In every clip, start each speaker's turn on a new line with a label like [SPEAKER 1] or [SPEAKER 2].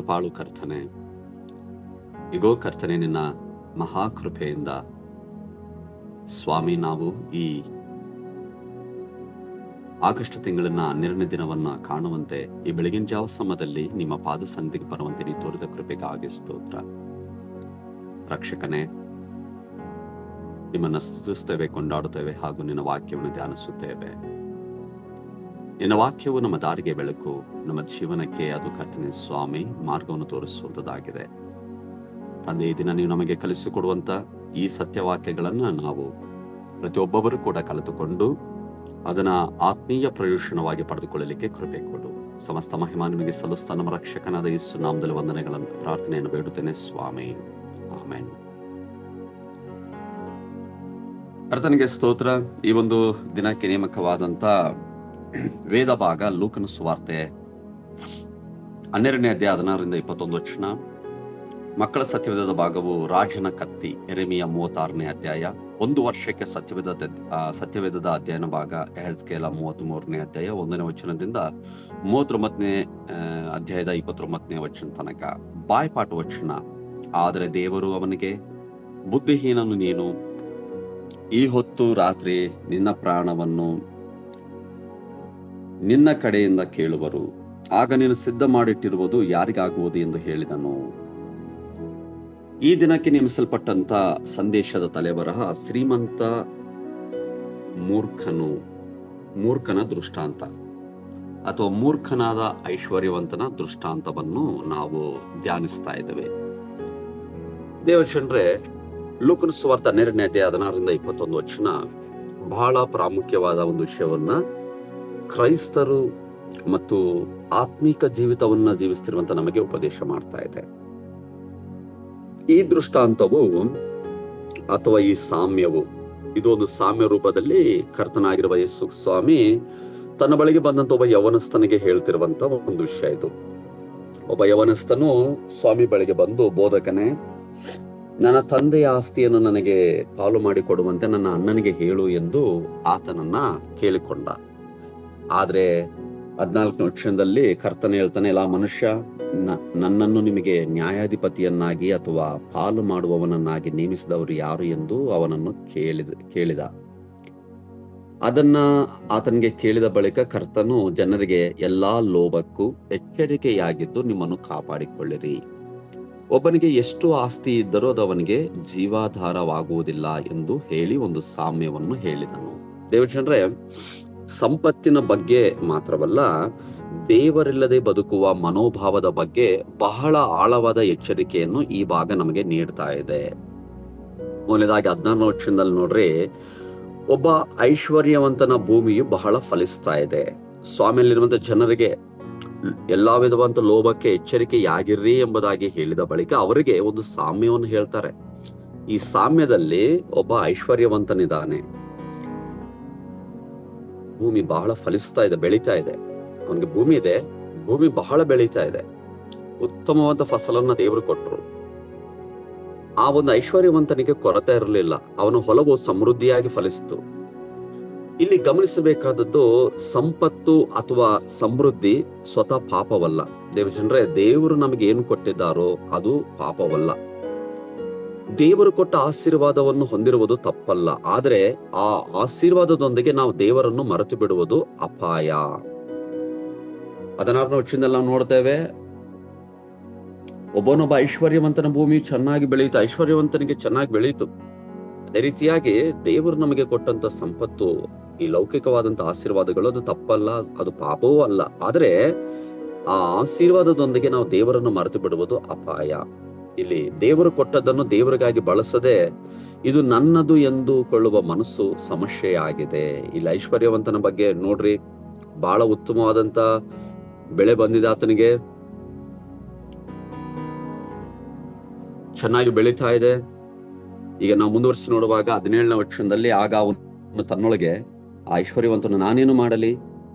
[SPEAKER 1] ಕೃಪಾಳು ಕರ್ತನೆ, ಇಗೋ ಕರ್ತನೆ, ನಿನ್ನ ಮಹಾಕೃಪೆಯಿಂದ ಸ್ವಾಮಿ ನಾವು ಈ ಆಗಸ್ಟ್ ತಿಂಗಳನ್ನ 12ನೇ ದಿನವನ್ನ ಕಾಣುವಂತೆ ಈ ಬೆಳಗಿನ ಜಾವ ಸಮಯದಲ್ಲಿ ನಿಮ್ಮ ಪಾದ ಸನ್ನಿಧಿಗೆ ಬರುವಂತೆ ನೀ ತೋರಿದ ಕೃಪೆಗಾಗಿ ಸ್ತೋತ್ರ. ರಕ್ಷಕನೇ, ನಿಮ್ಮನ್ನು ಸ್ತುತಿಸುತ್ತೇವೆ, ಕೊಂಡಾಡುತ್ತೇವೆ ಹಾಗೂ ನಿನ್ನ ವಾಕ್ಯವನ್ನು ಧ್ಯಾನಿಸುತ್ತೇವೆ. ನಿನ್ನ ವಾಕ್ಯವು ನಮ್ಮ ದಾರಿಗೆ ಬೆಳಕು, ನಮ್ಮ ಜೀವನಕ್ಕೆ ಅದು ಕರ್ತನೆ ಸ್ವಾಮಿ ಮಾರ್ಗವನ್ನು ತೋರಿಸುವಂತದ್ದಾಗಿದೆ. ತಂದೆ, ಈ ದಿನ ನೀವು ನಮಗೆ ಕಲಿಸಿಕೊಡುವಂತ ಈ ಸತ್ಯವಾಕ್ಯಗಳನ್ನ ನಾವು ಪ್ರತಿಯೊಬ್ಬೊಬ್ಬರು ಕೂಡ ಕಲಿತುಕೊಂಡು ಅದನ್ನ ಆತ್ಮೀಯ ಪ್ರಯೋಜನವಾಗಿ ಪಡೆದುಕೊಳ್ಳಲಿಕ್ಕೆ ಕೃಪೆ ಕೊಡು. ಸಮಸ್ತ ಮಹಿಮಾ ನಿಮಗೆ ಸಲ್ಲಿಸ್ತಾ ನಮ್ಮ ರಕ್ಷಕನಾದ ಯೇಸು ನಾಮದಲ್ಲಿ ವಂದನೆಗಳನ್ನು ಪ್ರಾರ್ಥನೆಯನ್ನು ಬೇಡುತ್ತೇನೆ ಸ್ವಾಮಿ, ಆಮೆನ್. ಕರ್ತನಿಗೆ ಸ್ತೋತ್ರ. ಈ ಒಂದು ದಿನಕ್ಕೆ ನೇಮಕವಾದಂತ ವೇದ ಭಾಗ ಲೂಕನ ಸುವಾರ್ತೆ 12ನೇ ಅಧ್ಯಾಯ 16ರಿಂದ 21 ವಚನ. ಮಕ್ಕಳ ಸತ್ಯವೇದದ ಭಾಗವು ರಾಜನ ಕತ್ತಿ ಯೆರೆಮೀಯ 36ನೇ ಅಧ್ಯಾಯ. 1 ವರ್ಷಕ್ಕೆ ಸತ್ಯವೇದದ ಅಧ್ಯಯನ ಭಾಗ ಯೆಹೆಜ್ಕೇಲ 33ನೇ ಅಧ್ಯಾಯ 1ನೇ ವಚನದಿಂದ 39ನೇ ಅಧ್ಯಾಯದ 29ನೇ ವಚನ ತನಕ. ಬಾಯ್ಪಾಠ ವಚನ. ಆದರೆ ದೇವರು ಅವನಿಗೆ, ಬುದ್ಧಿಹೀನನು ನೀನು, ಈ ಹೊತ್ತು ರಾತ್ರಿ ನಿನ್ನ ಪ್ರಾಣವನ್ನು ನಿನ್ನ ಕಡೆಯಿಂದ ಕೇಳುವರು, ಆಗ ನೀನು ಸಿದ್ಧ ಮಾಡಿಟ್ಟಿರುವುದು ಯಾರಿಗಾಗುವುದು ಎಂದು ಹೇಳಿದನು. ಈ ದಿನಕ್ಕೆ ನೇಮಿಸಲ್ಪಟ್ಟಂತ ಸಂದೇಶದ ತಲೆಬರಹ ಶ್ರೀಮಂತ ಮೂರ್ಖನ ದೃಷ್ಟಾಂತ ಅಥವಾ ಮೂರ್ಖನಾದ ಐಶ್ವರ್ಯವಂತನ ದೃಷ್ಟಾಂತವನ್ನು ನಾವು ಧ್ಯಾನಿಸ್ತಾ ಇದ್ದೇವೆ. ದೇವಚಂದ್ರೆ, ಲೂಕನ ಸುವಾರ್ತೆ 12ನೇ ಅಧ್ಯಾಯ 16ರಿಂದ 21 ವಚನ ಬಹಳ ಪ್ರಾಮುಖ್ಯವಾದ ಒಂದು ವಿಷಯವನ್ನ ಕ್ರೈಸ್ತರು ಮತ್ತು ಆತ್ಮಿಕ ಜೀವಿತವನ್ನ ಜೀವಿಸ್ತಿರುವಂತ ನಮಗೆ ಉಪದೇಶ ಮಾಡ್ತಾ ಇದೆ. ಈ ದೃಷ್ಟಾಂತವು ಅಥವಾ ಈ ಸಾಮ್ಯವು, ಇದು ಒಂದು ಸಾಮ್ಯ ರೂಪದಲ್ಲಿ ಕರ್ತನಾಗಿರುವ ಯೇಸು ಸ್ವಾಮಿ ತನ್ನ ಬಳಿಗೆ ಬಂದಂತ ಒಬ್ಬ ಯವನಸ್ಥನಿಗೆ ಹೇಳ್ತಿರುವಂತ ಒಂದು ವಿಷಯ ಇದು. ಒಬ್ಬ ಯವನಸ್ಥನು ಸ್ವಾಮಿ ಬಳಿಗೆ ಬಂದು, ಬೋಧಕನೇ, ನನ್ನ ತಂದೆಯ ಆಸ್ತಿಯನ್ನು ನನಗೆ ಪಾಲು ಮಾಡಿ ಕೊಡುವಂತೆ ನನ್ನ ಅಣ್ಣನಿಗೆ ಹೇಳು ಎಂದು ಆತನನ್ನ ಕೇಳಿಕೊಂಡ. ಆದ್ರೆ 14ನೇ ವಚನದಲ್ಲಿ ಕರ್ತನ ಹೇಳ್ತಾನೆ, ಎಲ್ಲ ಮನುಷ್ಯ, ನನ್ನನ್ನು ನಿಮಗೆ ನ್ಯಾಯಾಧಿಪತಿಯನ್ನಾಗಿ ಅಥವಾ ಪಾಲು ಮಾಡುವವನನ್ನಾಗಿ ನೇಮಿಸಿದವರು ಯಾರು ಎಂದು ಅವನನ್ನು ಕೇಳಿದ. ಅದನ್ನ ಆತನಿಗೆ ಕೇಳಿದ ಬಳಿಕ ಕರ್ತನು ಜನರಿಗೆ, ಎಲ್ಲಾ ಲೋಭಕ್ಕೂ ಎಚ್ಚರಿಕೆಯಾಗಿದ್ದು ನಿಮ್ಮನ್ನು ಕಾಪಾಡಿಕೊಳ್ಳಿರಿ. ಒಬ್ಬನಿಗೆ ಎಷ್ಟು ಆಸ್ತಿ ಇದ್ದರೂ ಅದು ಅವನಿಗೆ ಜೀವಾಧಾರವಾಗುವುದಿಲ್ಲ ಎಂದು ಹೇಳಿ ಒಂದು ಸಾಮ್ಯವನ್ನು ಹೇಳಿದನು. ದೇವಜನರೇ, ಸಂಪತ್ತಿನ ಬಗ್ಗೆ ಮಾತ್ರವಲ್ಲ, ದೇವರಿಲ್ಲದೆ ಬದುಕುವ ಮನೋಭಾವದ ಬಗ್ಗೆ ಬಹಳ ಆಳವಾದ ಎಚ್ಚರಿಕೆಯನ್ನು ಈ ಭಾಗ ನಮಗೆ ನೀಡ್ತಾ ಇದೆ. ಮೊದಲನೇದಾಗಿ 16ನೇ ವಚನದಲ್ಲಿ ನೋಡ್ರಿ, ಒಬ್ಬ ಐಶ್ವರ್ಯವಂತನ ಭೂಮಿಯು ಬಹಳ ಫಲಿಸ್ತಾ ಇದೆ. ಸ್ವಾಮಿಯಲ್ಲಿರುವಂತ ಜನರಿಗೆ ಎಲ್ಲಾ ವಿಧವಂತ ಲೋಭಕ್ಕೆ ಎಚ್ಚರಿಕೆಯಾಗಿರ್ರಿ ಎಂಬುದಾಗಿ ಹೇಳಿದ ಬಳಿಕ ಅವರಿಗೆ ಒಂದು ಸಾಮ್ಯವನ್ನು ಹೇಳ್ತಾರೆ. ಈ ಸಾಮ್ಯದಲ್ಲಿ ಒಬ್ಬ ಐಶ್ವರ್ಯವಂತನಿದ್ದಾನೆ, ಭೂಮಿ ಬಹಳ ಫಲಿಸ್ತಾ ಇದೆ, ಬೆಳೀತಾ ಇದೆ. ಅವನಿಗೆ ಭೂಮಿ ಇದೆ, ಭೂಮಿ ಬಹಳ ಬೆಳೀತಾ ಇದೆ, ಉತ್ತಮವಾದ ಫಸಲನ್ನ ದೇವರು ಕೊಟ್ಟರು. ಆ ಒಂದು ಐಶ್ವರ್ಯವಂತನಿಗೆ ಕೊರತೆ ಇರಲಿಲ್ಲ, ಅವನ ಹೊಲವು ಸಮೃದ್ಧಿಯಾಗಿ ಫಲಿಸಿತು. ಇಲ್ಲಿ ಗಮನಿಸಬೇಕಾದದ್ದು, ಸಂಪತ್ತು ಅಥವಾ ಸಮೃದ್ಧಿ ಸ್ವತಃ ಪಾಪವಲ್ಲ. ದೇವಜನರೇ, ದೇವರು ನಮಗೆ ಏನು ಕೊಟ್ಟಿದ್ದಾರೋ ಅದು ಪಾಪವಲ್ಲ. ದೇವರು ಕೊಟ್ಟ ಆಶೀರ್ವಾದವನ್ನು ಹೊಂದಿರುವುದು ತಪ್ಪಲ್ಲ. ಆದರೆ ಆ ಆಶೀರ್ವಾದದೊಂದಿಗೆ ನಾವು ದೇವರನ್ನು ಮರೆತು ಬಿಡುವುದು ಅಪಾಯ. 16ನೇ ವಚನದಲ್ಲಿ ನಾವು ನೋಡ್ತೇವೆ, ಒಬ್ಬನೊಬ್ಬ ಐಶ್ವರ್ಯವಂತನ ಭೂಮಿ ಚೆನ್ನಾಗಿ ಬೆಳೆಯಿತು, ಐಶ್ವರ್ಯವಂತನಿಗೆ ಚೆನ್ನಾಗಿ ಬೆಳೆಯಿತು. ಅದೇ ರೀತಿಯಾಗಿ ದೇವರು ನಮಗೆ ಕೊಟ್ಟಂತ ಸಂಪತ್ತು, ಈ ಲೌಕಿಕವಾದಂತ ಆಶೀರ್ವಾದಗಳು, ಅದು ತಪ್ಪಲ್ಲ, ಅದು ಪಾಪವೂ ಅಲ್ಲ. ಆದ್ರೆ ಆ ಆಶೀರ್ವಾದದೊಂದಿಗೆ ನಾವು ದೇವರನ್ನು ಮರೆತು ಬಿಡುವುದು ಅಪಾಯ. ಇಲ್ಲಿ ದೇವರು ಕೊಟ್ಟದ್ದನ್ನು ದೇವರಿಗಾಗಿ ಬಳಸದೆ ಇದು ನನ್ನದು ಎಂದುಕೊಳ್ಳುವ ಮನಸ್ಸು ಸಮಸ್ಯೆಯಾಗಿದೆ. ಇಲ್ಲಿ ಐಶ್ವರ್ಯವಂತನ ಬಗ್ಗೆ ನೋಡ್ರಿ, ಬಹಳ ಉತ್ತಮವಾದಂತ ಬೆಳೆ ಬಂದಿದೆ, ಆತನಿಗೆ ಚೆನ್ನಾಗಿ ಬೆಳೀತಾ ಇದೆ. ಈಗ ನಾವು ಮುಂದುವರಿಸಿ ನೋಡುವಾಗ 17ನೇ ವಚನದಲ್ಲಿ, ಆಗ ಅವನು ತನ್ನೊಳಗೆ, ಆ ಐಶ್ವರ್ಯವಂತನು, ನಾನೇನು ಮಾಡಲಿ,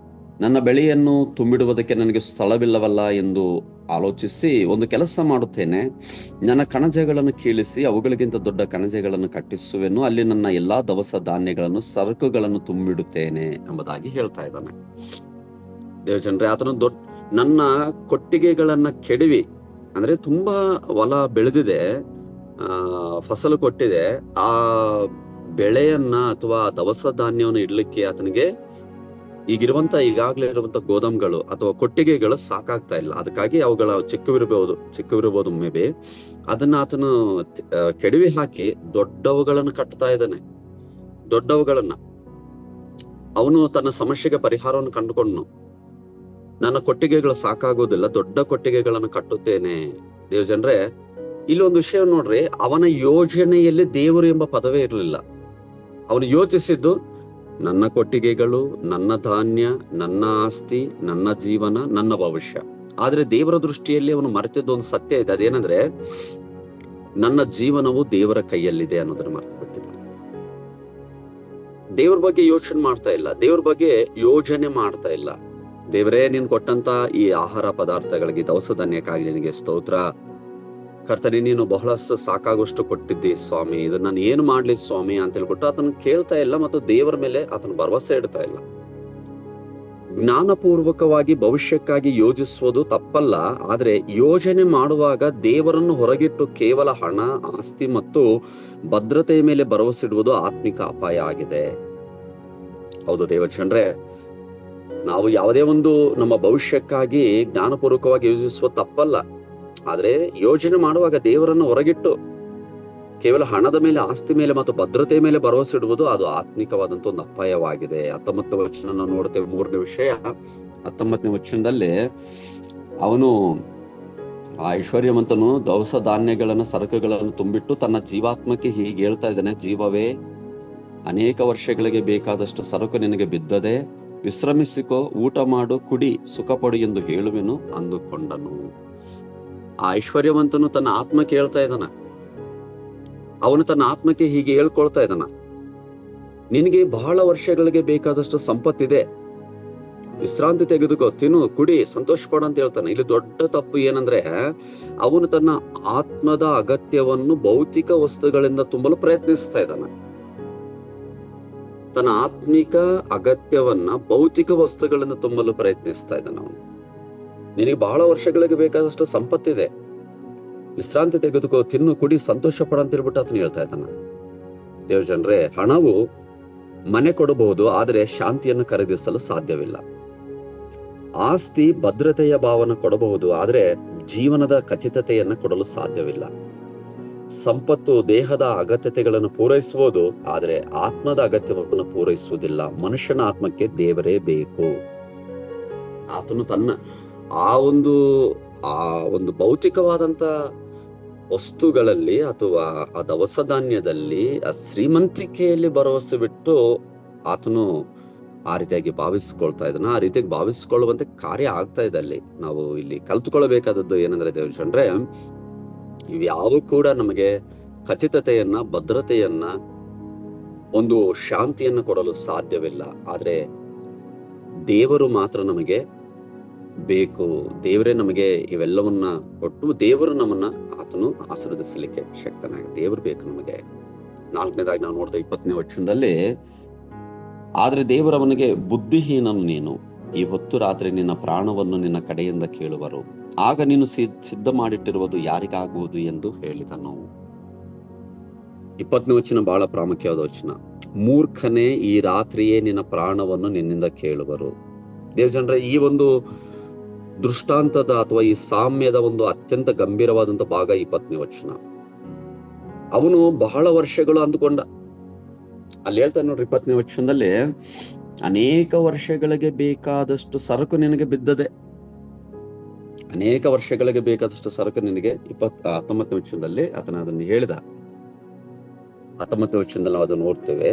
[SPEAKER 1] ನನ್ನ ಬೆಳೆಯನ್ನು ತುಂಬಿಡುವುದಕ್ಕೆ ನನಗೆ ಸ್ಥಳವಿಲ್ಲವಲ್ಲ ಎಂದು ಆಲೋಚಿಸಿ ಒಂದು ಕೆಲಸ ಮಾಡುತ್ತೇನೆ, ನನ್ನ ಕಣಜಗಳನ್ನು ಕೀಳಿಸಿ ಅವುಗಳಿಗಿಂತ ದೊಡ್ಡ ಕಣಜಗಳನ್ನು ಕಟ್ಟಿಸುವೆನು, ಅಲ್ಲಿ ನನ್ನ ಎಲ್ಲಾ ದವಸ ಧಾನ್ಯಗಳನ್ನು, ಸರಕುಗಳನ್ನು ತುಂಬಿಡುತ್ತೇನೆ ಎಂಬುದಾಗಿ ಹೇಳ್ತಾ ಇದ್ದಾನೆ. ದೇವಜನರೇ, ಆತನು ನನ್ನ ಕೊಟ್ಟಿಗೆಗಳನ್ನ ಕೆಡವಿ ಅಂದ್ರೆ ತುಂಬಾ ಹೊಲ ಬೆಳೆದಿದೆ, ಫಸಲು ಕೊಟ್ಟಿದೆ. ಆ ಬೆಳೆಯನ್ನ ಅಥವಾ ದವಸ ಧಾನ್ಯವನ್ನು ಇಡ್ಲಿಕ್ಕೆ ಆತನಿಗೆ ಈಗಾಗಲೇ ಇರುವಂತ ಗೋದಾಮ್ಗಳು ಅಥವಾ ಕೊಟ್ಟಿಗೆಗಳು ಸಾಕಾಗ್ತಾ ಇಲ್ಲ. ಅದಕ್ಕಾಗಿ ಅವುಗಳ ಚಿಕ್ಕವಿರಬಹುದು ಮೇ ಬಿ. ಅದನ್ನ ಆತನು ಕೆಡವಿ ಹಾಕಿ ದೊಡ್ಡವುಗಳನ್ನು ಕಟ್ತಾ ಇದ್ದಾನೆ. ದೊಡ್ಡವುಗಳನ್ನ ಅವನು ತನ್ನ ಸಮಸ್ಯೆಗೆ ಪರಿಹಾರವನ್ನು ಕಂಡುಕೊಂಡ್ನು. ನನ್ನ ಕೊಟ್ಟಿಗೆಗಳು ಸಾಕಾಗೋದಿಲ್ಲ, ದೊಡ್ಡ ಕೊಟ್ಟಿಗೆಗಳನ್ನು ಕಟ್ಟುತ್ತೇನೆ. ದೇವಜನರೇ, ಇಲ್ಲೊಂದು ವಿಷಯ ನೋಡ್ರಿ, ಅವನ ಯೋಜನೆಯಲ್ಲಿ ದೇವರು ಎಂಬ ಪದವೇ ಇರಲಿಲ್ಲ. ಅವನು ಯೋಚಿಸಿದ್ದು ನನ್ನ ಕೊಟ್ಟಿಗೆಗಳು, ನನ್ನ ಧಾನ್ಯ, ನನ್ನ ಆಸ್ತಿ, ನನ್ನ ಜೀವನ, ನನ್ನ ಭವಿಷ್ಯ. ಆದ್ರೆ ದೇವರ ದೃಷ್ಟಿಯಲ್ಲಿ ಅವನು ಮರೆತಿದ್ದ ಒಂದು ಸತ್ಯ ಇದೆ. ಅದೇನಂದ್ರೆ, ನನ್ನ ಜೀವನವು ದೇವರ ಕೈಯಲ್ಲಿದೆ ಅನ್ನೋದನ್ನ ಮರೆತು ಬಿಟ್ಟಿದ್ದ. ದೇವ್ರ ಬಗ್ಗೆ ಯೋಚನೆ ಮಾಡ್ತಾ ಇಲ್ಲ, ದೇವ್ರ ಬಗ್ಗೆ ಯೋಜನೆ ಮಾಡ್ತಾ ಇಲ್ಲ. ದೇವರೇ, ನೀನ್ ಕೊಟ್ಟಂತ ಈ ಆಹಾರ ಪದಾರ್ಥಗಳಿಗೆ, ದವಸ ಧಾನ್ಯಕ್ಕಾಗಿ ನಿನಗೆ ಸ್ತೋತ್ರ. ಕರ್ತನೆ, ನೀನು ಬಹಳಷ್ಟು ಸಾಕಾಗುವಷ್ಟು ಕೊಟ್ಟಿದ್ದಿ ಸ್ವಾಮಿ, ಇದನ್ನ ನಾನು ಏನು ಮಾಡ್ಲಿ ಸ್ವಾಮಿ ಅಂತ ಹೇಳ್ಬಿಟ್ಟು ಆತನ ಕೇಳ್ತಾ ಇಲ್ಲ ಮತ್ತು ದೇವರ ಮೇಲೆ ಆತನ ಭರವಸೆ ಇಡ್ತಾ ಇಲ್ಲ. ಜ್ಞಾನಪೂರ್ವಕವಾಗಿ ಭವಿಷ್ಯಕ್ಕಾಗಿ ಯೋಜಿಸುವುದು ತಪ್ಪಲ್ಲ, ಆದ್ರೆ ಯೋಜನೆ ಮಾಡುವಾಗ ದೇವರನ್ನು ಹೊರಗಿಟ್ಟು ಕೇವಲ ಹಣ, ಆಸ್ತಿ ಮತ್ತು ಭದ್ರತೆಯ ಮೇಲೆ ಭರವಸೆ ಇಡುವುದು ಆತ್ಮಿಕ ಅಪಾಯ ಆಗಿದೆ. ಹೌದು ದೇವಜನರೇ, ನಾವು ಯಾವುದೇ ಒಂದು ನಮ್ಮ ಭವಿಷ್ಯಕ್ಕಾಗಿ ಜ್ಞಾನಪೂರ್ವಕವಾಗಿ ಯೋಜಿಸುವ ತಪ್ಪಲ್ಲ, ಆದ್ರೆ ಯೋಜನೆ ಮಾಡುವಾಗ ದೇವರನ್ನು ಹೊರಗಿಟ್ಟು ಕೇವಲ ಹಣದ ಮೇಲೆ, ಆಸ್ತಿ ಮೇಲೆ ಮತ್ತು ಭದ್ರತೆಯ ಮೇಲೆ ಭರವಸೆ ಇಡುವುದು ಅದು ಆತ್ಮಿಕವಾದಂತ ಒಂದು ಅಪಾಯವಾಗಿದೆ. 19ನೇ ವಚನ ನಾವು ನೋಡ್ತೇವೆ. 3ನೇ ವಿಷಯ 19ನೇ ವಚನದಲ್ಲಿ ಅವನು ಆ ಐಶ್ವರ್ಯವಂತನು ದವಸ ಧಾನ್ಯಗಳನ್ನ, ಸರಕುಗಳನ್ನು ತುಂಬಿಟ್ಟು ತನ್ನ ಜೀವಾತ್ಮಕ್ಕೆ ಹೀಗೆ ಹೇಳ್ತಾ ಇದ್ದಾನೆ, ಜೀವವೇ, ಅನೇಕ ವರ್ಷಗಳಿಗೆ ಬೇಕಾದಷ್ಟು ಸರಕು ನಿನಗೆ ಬಿದ್ದದೆ, ವಿಶ್ರಮಿಸಿಕೋ, ಊಟ ಮಾಡು, ಕುಡಿ, ಸುಖ ಪಡು ಎಂದು ಹೇಳುವೆನು ಅಂದುಕೊಂಡನು. ಆ ಐಶ್ವರ್ಯವಂತನು ತನ್ನ ಆತ್ಮಕ್ಕೆ ಹೇಳ್ತಾ ಇದ್ದಾನ, ಅವನು ತನ್ನ ಆತ್ಮಕ್ಕೆ ಹೀಗೆ ಹೇಳ್ಕೊಳ್ತಾ ಇದ್ದಾನ, ನಿನಗೆ ಬಹಳ ವರ್ಷಗಳಿಗೆ ಬೇಕಾದಷ್ಟು ಸಂಪತ್ತಿದೆ, ವಿಶ್ರಾಂತಿ ತೆಗೆದುಕೋ, ತಿನ್ನು, ಕುಡಿ, ಸಂತೋಷ ಪಡು ಅಂತ ಹೇಳ್ತಾನೆ. ಇಲ್ಲಿ ದೊಡ್ಡ ತಪ್ಪು ಏನಂದ್ರೆ, ಅವನು ತನ್ನ ಆತ್ಮದ ಅಗತ್ಯವನ್ನು ಭೌತಿಕ ವಸ್ತುಗಳಿಂದ ತುಂಬಲು ಪ್ರಯತ್ನಿಸ್ತಾ ಇದ್ದಾನ. ತನ್ನ ಆತ್ಮಿಕ ಅಗತ್ಯವನ್ನ ಭೌತಿಕ ವಸ್ತುಗಳಿಂದ ತುಂಬಲು ಪ್ರಯತ್ನಿಸ್ತಾ ಇದ್ದಾನ. ಅವನು, ನಿನಗೆ ಬಹಳ ವರ್ಷಗಳಿಗೆ ಬೇಕಾದಷ್ಟು ಸಂಪತ್ತಿದೆ, ವಿಶ್ರಾಂತಿ ತೆಗೆದುಕೋ, ತಿನ್ನು, ಕುಡಿ, ಸಂತೋಷ ಪಡ ಅಂತ ಹೇಳ್ಬಿಟ್ಟು ಆತನು ಹೇಳ್ತಾ ಇದ್ದಾನ. ದೇವಜನರೇ, ಹಣವು ಮನೆ ಕೊಡಬಹುದು, ಆದರೆ ಶಾಂತಿಯನ್ನು ಖರೀದಿಸಲು ಸಾಧ್ಯವಿಲ್ಲ. ಆಸ್ತಿ ಭದ್ರತೆಯ ಭಾವನೆ ಕೊಡಬಹುದು, ಆದರೆ ಜೀವನದ ಖಚಿತತೆಯನ್ನು ಕೊಡಲು ಸಾಧ್ಯವಿಲ್ಲ. ಸಂಪತ್ತು ದೇಹದ ಅಗತ್ಯತೆಗಳನ್ನು ಪೂರೈಸುವುದು, ಆದರೆ ಆತ್ಮದ ಅಗತ್ಯವನ್ನು ಪೂರೈಸುವುದಿಲ್ಲ. ಮನುಷ್ಯನ ಆತ್ಮಕ್ಕೆ ದೇವರೇ ಬೇಕು. ಆತನು ತನ್ನ ಆ ಒಂದು ಭೌತಿಕವಾದಂತ ವಸ್ತುಗಳಲ್ಲಿ ಅಥವಾ ಆ ದವಸ ಧಾನ್ಯದಲ್ಲಿ, ಆ ಶ್ರೀಮಂತಿಕೆಯಲ್ಲಿ ಭರವಸೆ ಬಿಟ್ಟು ಆತನು ಆ ರೀತಿಯಾಗಿ ಭಾವಿಸ್ಕೊಳ್ತಾ ಇದ್ದಾನ. ಆ ರೀತಿಯಾಗಿ ಭಾವಿಸ್ಕೊಳ್ಳುವಂತೆ ಕಾರ್ಯ ಆಗ್ತಾ ಇದೆ. ಅಲ್ಲಿ ನಾವು ಇಲ್ಲಿ ಕಲ್ತುಕೊಳ್ಳಬೇಕಾದದ್ದು ಏನಂದ್ರೆ ದೇವಜನರೇ, ಇವ್ಯಾವು ಕೂಡ ನಮಗೆ ಖಚಿತತೆಯನ್ನ, ಭದ್ರತೆಯನ್ನ, ಒಂದು ಶಾಂತಿಯನ್ನ ಕೊಡಲು ಸಾಧ್ಯವಿಲ್ಲ. ಆದ್ರೆ ದೇವರು ಮಾತ್ರ ನಮಗೆ ಬೇಕು. ದೇವರೇ ನಮಗೆ ಇವೆಲ್ಲವನ್ನ ಕೊಟ್ಟು, ದೇವರು ನಮ್ಮನ್ನ ಆತನು ಆಶೀರ್ವದಿಸಲಿಕ್ಕೆ ಶಕ್ತನಾಗ. ದೇವರು ಬೇಕು ನಮಗೆ. 4ನೇದಾಗಿ ನಾವು ನೋಡಿದ 20ನೇ ವಚನದಲ್ಲಿ, ಆದ್ರೆ ದೇವರವನಿಗೆ, ಬುದ್ಧಿಹೀನನು ನೀನು, ಈ ಹೊತ್ತು ರಾತ್ರಿ ನಿನ್ನ ಪ್ರಾಣವನ್ನು ನಿನ್ನ ಕಡೆಯಿಂದ ಕೇಳುವರು, ಆಗ ನೀನು ಸಿದ್ಧ ಮಾಡಿಟ್ಟಿರುವುದು ಯಾರಿಗಾಗುವುದು ಎಂದು ಹೇಳಿದನು. 20ನೇ ವಚನ ಬಹಳ ಪ್ರಾಮುಖ್ಯವಾದ ವಚನ. ಮೂರ್ಖನೇ, ಈ ರಾತ್ರಿಯೇ ನಿನ್ನ ಪ್ರಾಣವನ್ನು ನಿನ್ನಿಂದ ಕೇಳುವರು. ದೇವಜನರೇ, ಈ ಒಂದು ದೃಷ್ಟಾಂತದ ಅಥವಾ ಈ ಸಾಮ್ಯದ ಒಂದು ಅತ್ಯಂತ ಗಂಭೀರವಾದಂತ ಭಾಗ 20ನೇ ವಚನ. ಅವನು ಬಹಳ ವರ್ಷಗಳು ಅಂದುಕೊಂಡ. ಅಲ್ಲಿ ಹೇಳ್ತಾನೆ ನೋಡ್ರಿ 20ನೇ ವಚನದಲ್ಲಿ, ಅನೇಕ ವರ್ಷಗಳಿಗೆ ಬೇಕಾದಷ್ಟು ಸರಕು ನಿನಗೆ ಬಿದ್ದದೆ. ಅನೇಕ ವರ್ಷಗಳಿಗೆ ಬೇಕಾದಷ್ಟು ಸರಕು ನಿನಗೆ 19ನೇ ವಚನದಲ್ಲಿ ಆತನ ಅದನ್ನು ಹೇಳಿದ. 19ನೇ ವಚನದಲ್ಲಿ ನಾವು ಅದನ್ನು ನೋಡ್ತೇವೆ.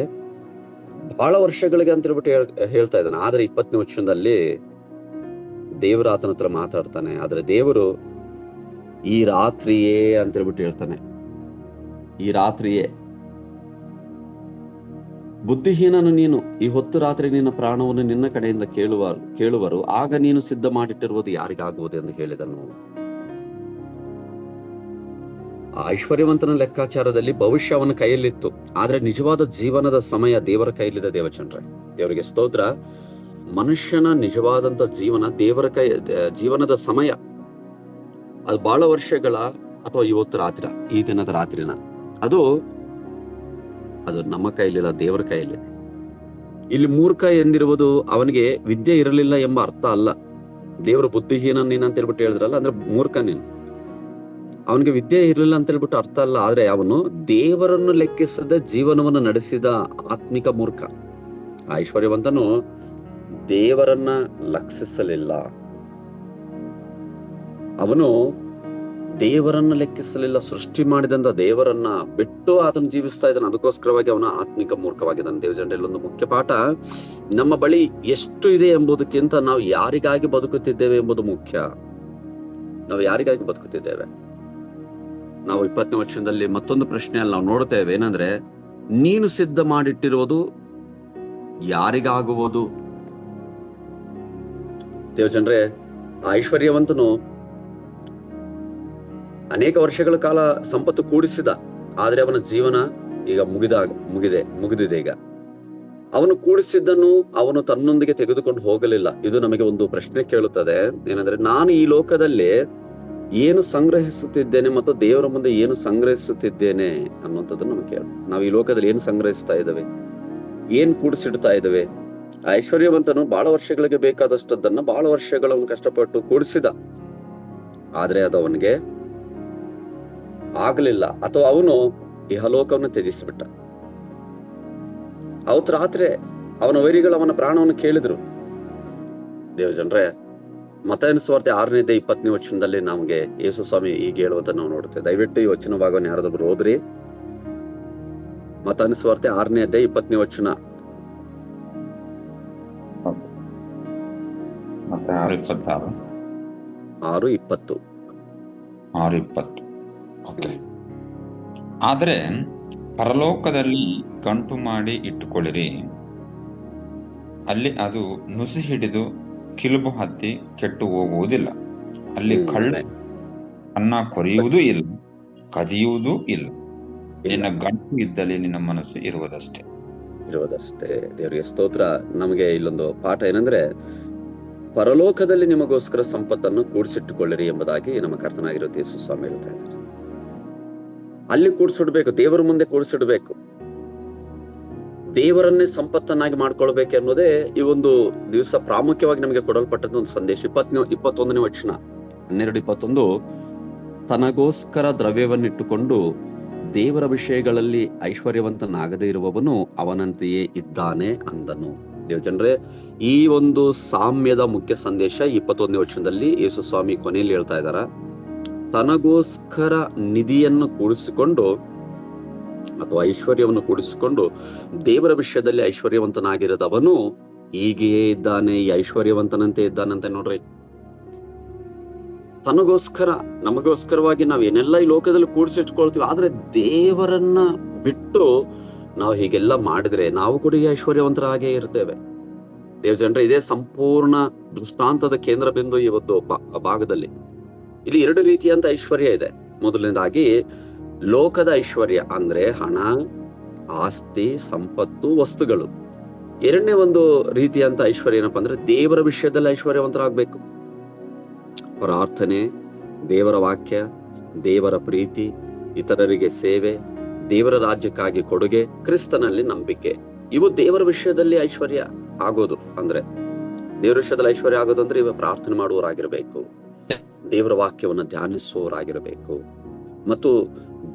[SPEAKER 1] ಬಹಳ ವರ್ಷಗಳಿಗೆ ಅಂತ ಹೇಳ್ಬಿಟ್ಟು ಹೇಳ್ತಾ ಇದ್ದಾನೆ. ಆದ್ರೆ 20ನೇ ವಚನದಲ್ಲಿ ದೇವರು ಆತನ ಹತ್ರ ಮಾತಾಡ್ತಾನೆ. ಆದ್ರೆ ದೇವರು ಈ ರಾತ್ರಿಯೇ ಅಂತ ಹೇಳ್ಬಿಟ್ಟು ಹೇಳ್ತಾನೆ. ಈ ರಾತ್ರಿಯೇ. ಬುದ್ಧಿಹೀನನು ನೀನು, ಈ ಹೊತ್ತು ರಾತ್ರಿ ನಿನ್ನ ಪ್ರಾಣವನ್ನು ನಿನ್ನ ಕಡೆಯಿಂದ ಕೇಳುವರು, ಆಗ ನೀನು ಸಿದ್ಧ ಮಾಡಿಟ್ಟಿರುವುದು ಯಾರಿಗಾಗುವುದು ಎಂದು ಹೇಳಿದನು. ಆ ಐಶ್ವರ್ಯವಂತನ ಲೆಕ್ಕಾಚಾರದಲ್ಲಿ ಭವಿಷ್ಯ ಅವನ ಕೈಯಲ್ಲಿತ್ತು, ಆದ್ರೆ ನಿಜವಾದ ಜೀವನದ ಸಮಯ ದೇವರ ಕೈಯಲ್ಲಿದೆ. ದೇವಚಂದ್ರ, ದೇವರಿಗೆ ಸ್ತೋತ್ರ. ಮನುಷ್ಯನ ನಿಜವಾದಂತ ಜೀವನ ದೇವರ ಜೀವನದ ಸಮಯ ಅದು ಬಹಳ ವರ್ಷಗಳ ಅಥವಾ ಇವತ್ತು ರಾತ್ರಿ, ಈ ದಿನದ ರಾತ್ರಿನ, ಅದು ನಮ್ಮ ಕೈಲಿಲ್ಲ, ದೇವರ ಕೈಯಲ್ಲಿ. ಇಲ್ಲಿ ಮೂರ್ಖ ಎಂದಿರುವುದು ಅವನಿಗೆ ವಿದ್ಯೆ ಇರಲಿಲ್ಲ ಎಂಬ ಅರ್ಥ ಅಲ್ಲ. ದೇವರ ಬುದ್ಧಿಹೀನ ನೀನ್ ಅಂತ ಹೇಳ್ಬಿಟ್ಟು ಹೇಳಿದ್ರಲ್ಲ, ಅಂದ್ರೆ ಮೂರ್ಖ ನೀನು. ಅವನಿಗೆ ವಿದ್ಯೆ ಇರಲಿಲ್ಲ ಅಂತ ಹೇಳ್ಬಿಟ್ಟು ಅರ್ಥ ಅಲ್ಲ. ಆದ್ರೆ ಅವನು ದೇವರನ್ನು ಲೆಕ್ಕಿಸದ ಜೀವನವನ್ನು ನಡೆಸಿದ ಆತ್ಮಿಕ ಮೂರ್ಖ. ಐಶ್ವರ್ಯವಂತನು ದೇವರನ್ನ ಲಕ್ಷಿಸಲಿಲ್ಲ. ಅವನು ದೇವರನ್ನ ಲೆಕ್ಕಿಸಲಿಲ್ಲ. ಸೃಷ್ಟಿ ಮಾಡಿದಂತ ದೇವರನ್ನ ಬಿಟ್ಟು ಆತನು ಜೀವಿಸ್ತಾ ಇದ್ದಾನೆ. ಅದಕ್ಕೋಸ್ಕರವಾಗಿ ಅವನ ಆತ್ಮಿಕ ಮೂರ್ಖವಾಗಿದ್ದಾನೆ. ದೇವಜನರಲ್ಲಿ ಒಂದು ಮುಖ್ಯ ಪಾಠ, ನಮ್ಮ ಬಳಿ ಎಷ್ಟು ಇದೆ ಎಂಬುದಕ್ಕಿಂತ ನಾವು ಯಾರಿಗಾಗಿ ಬದುಕುತ್ತಿದ್ದೇವೆ ಎಂಬುದು ಮುಖ್ಯ. ನಾವು ಯಾರಿಗಾಗಿ ಬದುಕುತ್ತಿದ್ದೇವೆ? ನಾವು 20ನೇ ವರ್ಷದಲ್ಲಿ ಮತ್ತೊಂದು ಪ್ರಶ್ನೆಯಲ್ಲಿ ನಾವು ನೋಡ್ತೇವೆ, ಏನಂದ್ರೆ, ನೀನು ಸಿದ್ಧ ಮಾಡಿಟ್ಟಿರುವುದು ಯಾರಿಗಾಗುವುದು? ದೇವಜನರೇ, ಐಶ್ವರ್ಯವಂತನು ಅನೇಕ ವರ್ಷಗಳ ಕಾಲ ಸಂಪತ್ತು ಕೂಡಿಸಿದ, ಆದ್ರೆ ಅವನ ಜೀವನ ಈಗ ಮುಗಿದಿದೆ. ಈಗ ಅವನು ಕೂಡಿಸಿದ್ದನ್ನು ಅವನು ತನ್ನೊಂದಿಗೆ ತೆಗೆದುಕೊಂಡು ಹೋಗಲಿಲ್ಲ. ಇದು ನಮಗೆ ಒಂದು ಪ್ರಶ್ನೆ ಕೇಳುತ್ತದೆ, ಏನಂದ್ರೆ, ನಾನು ಈ ಲೋಕದಲ್ಲಿ ಏನು ಸಂಗ್ರಹಿಸುತ್ತಿದ್ದೇನೆ ಮತ್ತು ದೇವರ ಮುಂದೆ ಏನು ಸಂಗ್ರಹಿಸುತ್ತಿದ್ದೇನೆ ಅನ್ನುವಂಥದ್ದನ್ನು ನಮಗೆ ಕೇಳ. ನಾವು ಈ ಲೋಕದಲ್ಲಿ ಏನು ಸಂಗ್ರಹಿಸ್ತಾ ಇದ್ದೇವೆ, ಏನ್ ಕೂಡಿಸಿಡ್ತಾ ಇದ್ದೇವೆ? ಐಶ್ವರ್ಯವಂತನು ಬಹಳ ವರ್ಷಗಳಿಗೆ ಬೇಕಾದಷ್ಟದನ್ನ ಬಹಳ ವರ್ಷಗಳನ್ನು ಕಷ್ಟಪಟ್ಟು ಕೂಡಿಸಿದ, ಆದ್ರೆ ಅದು ಅವನಿಗೆ ಆಗಲಿಲ್ಲ, ಅಥವಾ ಅವನು ಇಹಲೋಕವನ್ನು ತ್ಯಜಿಸಿಬಿಟ್ಟ. ಅವತ್ತು ರಾತ್ರಿ ಅವನ ವೈರಿಗಳು ಅವನ ಪ್ರಾಣವನ್ನು ಕೇಳಿದ್ರು. ದೇವಜನರೇ, ಮತ್ತಾಯನ ಸುವಾರ್ತೆ 6ನೇ ಅಧ್ಯಾಯ 20ನೇ ವಚನದಲ್ಲಿ ನಮಗೆ ಯೇಸು ಸ್ವಾಮಿ ಹೀಗೆ ಹೇಳುವಂತ ನಾವು ನೋಡುತ್ತೇವೆ. ದಯವಿಟ್ಟು ಈ ವಚನ ಭಾಗವನ್ನು ಯಾರಾದ್ರೂ ಓದ್ರಿ. ಮತ್ತಾಯನ ಸುವಾರ್ತೆ 6ನೇ ಅಧ್ಯಾಯ 20ನೇ ವಚನ.
[SPEAKER 2] ಮತ್ತೆ
[SPEAKER 1] 6:20.
[SPEAKER 2] ಓಕೆ. ಆದರೆ ಪರಲೋಕದಲ್ಲಿ ಗಂಟು ಮಾಡಿ ಇಟ್ಟುಕೊಳ್ಳಿರಿ, ಅಲ್ಲಿ ಅದು ನುಸಿ ಹಿಡಿದು ಕಿಲುಬು ಹತ್ತಿ ಕೆಟ್ಟು ಹೋಗುವುದಿಲ್ಲ. ಅಲ್ಲಿ ಕಳ್ಳ ಅನ್ನ ಕೊರೆಯುವುದೂ ಇಲ್ಲ, ಕದಿಯುವುದೂ ಇಲ್ಲ. ನಿನ್ನ ಗಂಟು ಇದ್ದಲ್ಲಿ ನಿನ್ನ ಮನಸ್ಸು ಇರುವುದಷ್ಟೇ.
[SPEAKER 1] ದೇವರಿಗೆ ಸ್ತೋತ್ರ. ನಮಗೆ ಇಲ್ಲೊಂದು ಪಾಠ ಏನಂದ್ರೆ, ಪರಲೋಕದಲ್ಲಿ ನಿಮಗೋಸ್ಕರ ಸಂಪತ್ತನ್ನು ಕೂಡಿಸಿಟ್ಟುಕೊಳ್ಳಿರಿ ಎಂಬುದಾಗಿ ನಮ್ಮ ಕರ್ತನಾಗಿರೋ ಯೇಸು ಸ್ವಾಮಿ ಹೇಳ್ತಾ ಇದ್ದಾರೆ. ಅಲ್ಲಿ ಕೂಡಿಸಿಡ್ಬೇಕು, ದೇವರ ಮುಂದೆ ಕೂಡಿಸಿಡ್ಬೇಕು, ದೇವರನ್ನೇ ಸಂಪತ್ತನ್ನಾಗಿ ಮಾಡ್ಕೊಳ್ಬೇಕು ಅನ್ನೋದೇ ಈ ಒಂದು ದಿವಸ ಪ್ರಾಮುಖ್ಯವಾಗಿ ನಮಗೆ ಕೊಡಲ್ಪಟ್ಟಂತ ಒಂದು ಸಂದೇಶ. 21ನೇ ವಚನ, 12:21, ತನಗೋಸ್ಕರ ದ್ರವ್ಯವನ್ನಿಟ್ಟುಕೊಂಡು ದೇವರ ವಿಷಯಗಳಲ್ಲಿ ಐಶ್ವರ್ಯವಂತನಾಗದೇ ಇರುವವನು ಅವನಂತೆಯೇ ಇದ್ದಾನೆ ಅಂದನು. ದೇವಜನರೇ, ಈ ಒಂದು ಸಾಮ್ಯದ ಮುಖ್ಯ ಸಂದೇಶ 21ನೇ ವಚನದಲ್ಲಿ ಯೇಸು ಸ್ವಾಮಿ ಕೊನೆಯಲ್ಲಿ ಹೇಳ್ತಾ ಇದ್ದಾರ, ತನಗೋಸ್ಕರ ನಿಧಿಯನ್ನು ಕೂಡಿಸಿಕೊಂಡು ಅಥವಾ ಐಶ್ವರ್ಯವನ್ನು ಕೂಡಿಸಿಕೊಂಡು ದೇವರ ವಿಷಯದಲ್ಲಿ ಐಶ್ವರ್ಯವಂತನಾಗಿರದವನು ಹೀಗೆಯೇ ಇದ್ದಾನೆ, ಈ ಐಶ್ವರ್ಯವಂತನಂತೆ ಇದ್ದಾನಂತೆ. ನೋಡ್ರಿ, ತನಗೋಸ್ಕರ, ನಮಗೋಸ್ಕರವಾಗಿ ನಾವ್ ಏನೆಲ್ಲ ಈ ಲೋಕದಲ್ಲಿ ಕೂಡಿಸಿಟ್ಕೊಳ್ತೀವಿ, ಆದ್ರೆ ದೇವರನ್ನ ಬಿಟ್ಟು ನಾವು ಹೀಗೆಲ್ಲ ಮಾಡಿದ್ರೆ ನಾವು ಕೂಡ ಈ ಐಶ್ವರ್ಯವಂತರಾಗೇ ಇರ್ತೇವೆ. ದೇವಜನರೇ, ಇದೇ ಸಂಪೂರ್ಣ ದೃಷ್ಟಾಂತದ ಕೇಂದ್ರ ಬಿಂದು ಈ ಒಂದು ಭಾಗದಲ್ಲಿ. ಇಲ್ಲಿ 2 ರೀತಿಯಂತ ಐಶ್ವರ್ಯ ಇದೆ. ಮೊದಲನೇದಾಗಿ ಲೋಕದ ಐಶ್ವರ್ಯ, ಅಂದ್ರೆ ಹಣ, ಆಸ್ತಿ, ಸಂಪತ್ತು, ವಸ್ತುಗಳು. ಎರಡನೇ ಒಂದು ರೀತಿಯಂತ ಐಶ್ವರ್ಯ ಏನಪ್ಪಾ ಅಂದ್ರೆ ದೇವರ ವಿಷಯದಲ್ಲಿ ಐಶ್ವರ್ಯವಂತರಾಗ್ಬೇಕು. ಪ್ರಾರ್ಥನೆ, ದೇವರ ವಾಕ್ಯ, ದೇವರ ಪ್ರೀತಿ, ಇತರರಿಗೆ ಸೇವೆ, ದೇವರ ರಾಜ್ಯಕ್ಕಾಗಿ ಕೊಡುಗೆ, ಕ್ರಿಸ್ತನಲ್ಲಿ ನಂಬಿಕೆ, ಇವು ದೇವರ ವಿಷಯದಲ್ಲಿ ಐಶ್ವರ್ಯ ಆಗೋದು. ಅಂದ್ರೆ ದೇವರ ವಿಷಯದಲ್ಲಿ ಐಶ್ವರ್ಯ ಆಗೋದು ಅಂದ್ರೆ ಇವ ಪ್ರಾರ್ಥನೆ ಮಾಡುವವರಾಗಿರ್ಬೇಕು, ದೇವರ ವಾಕ್ಯವನ್ನು ಧ್ಯಾನಿಸುವವರಾಗಿರಬೇಕು, ಮತ್ತು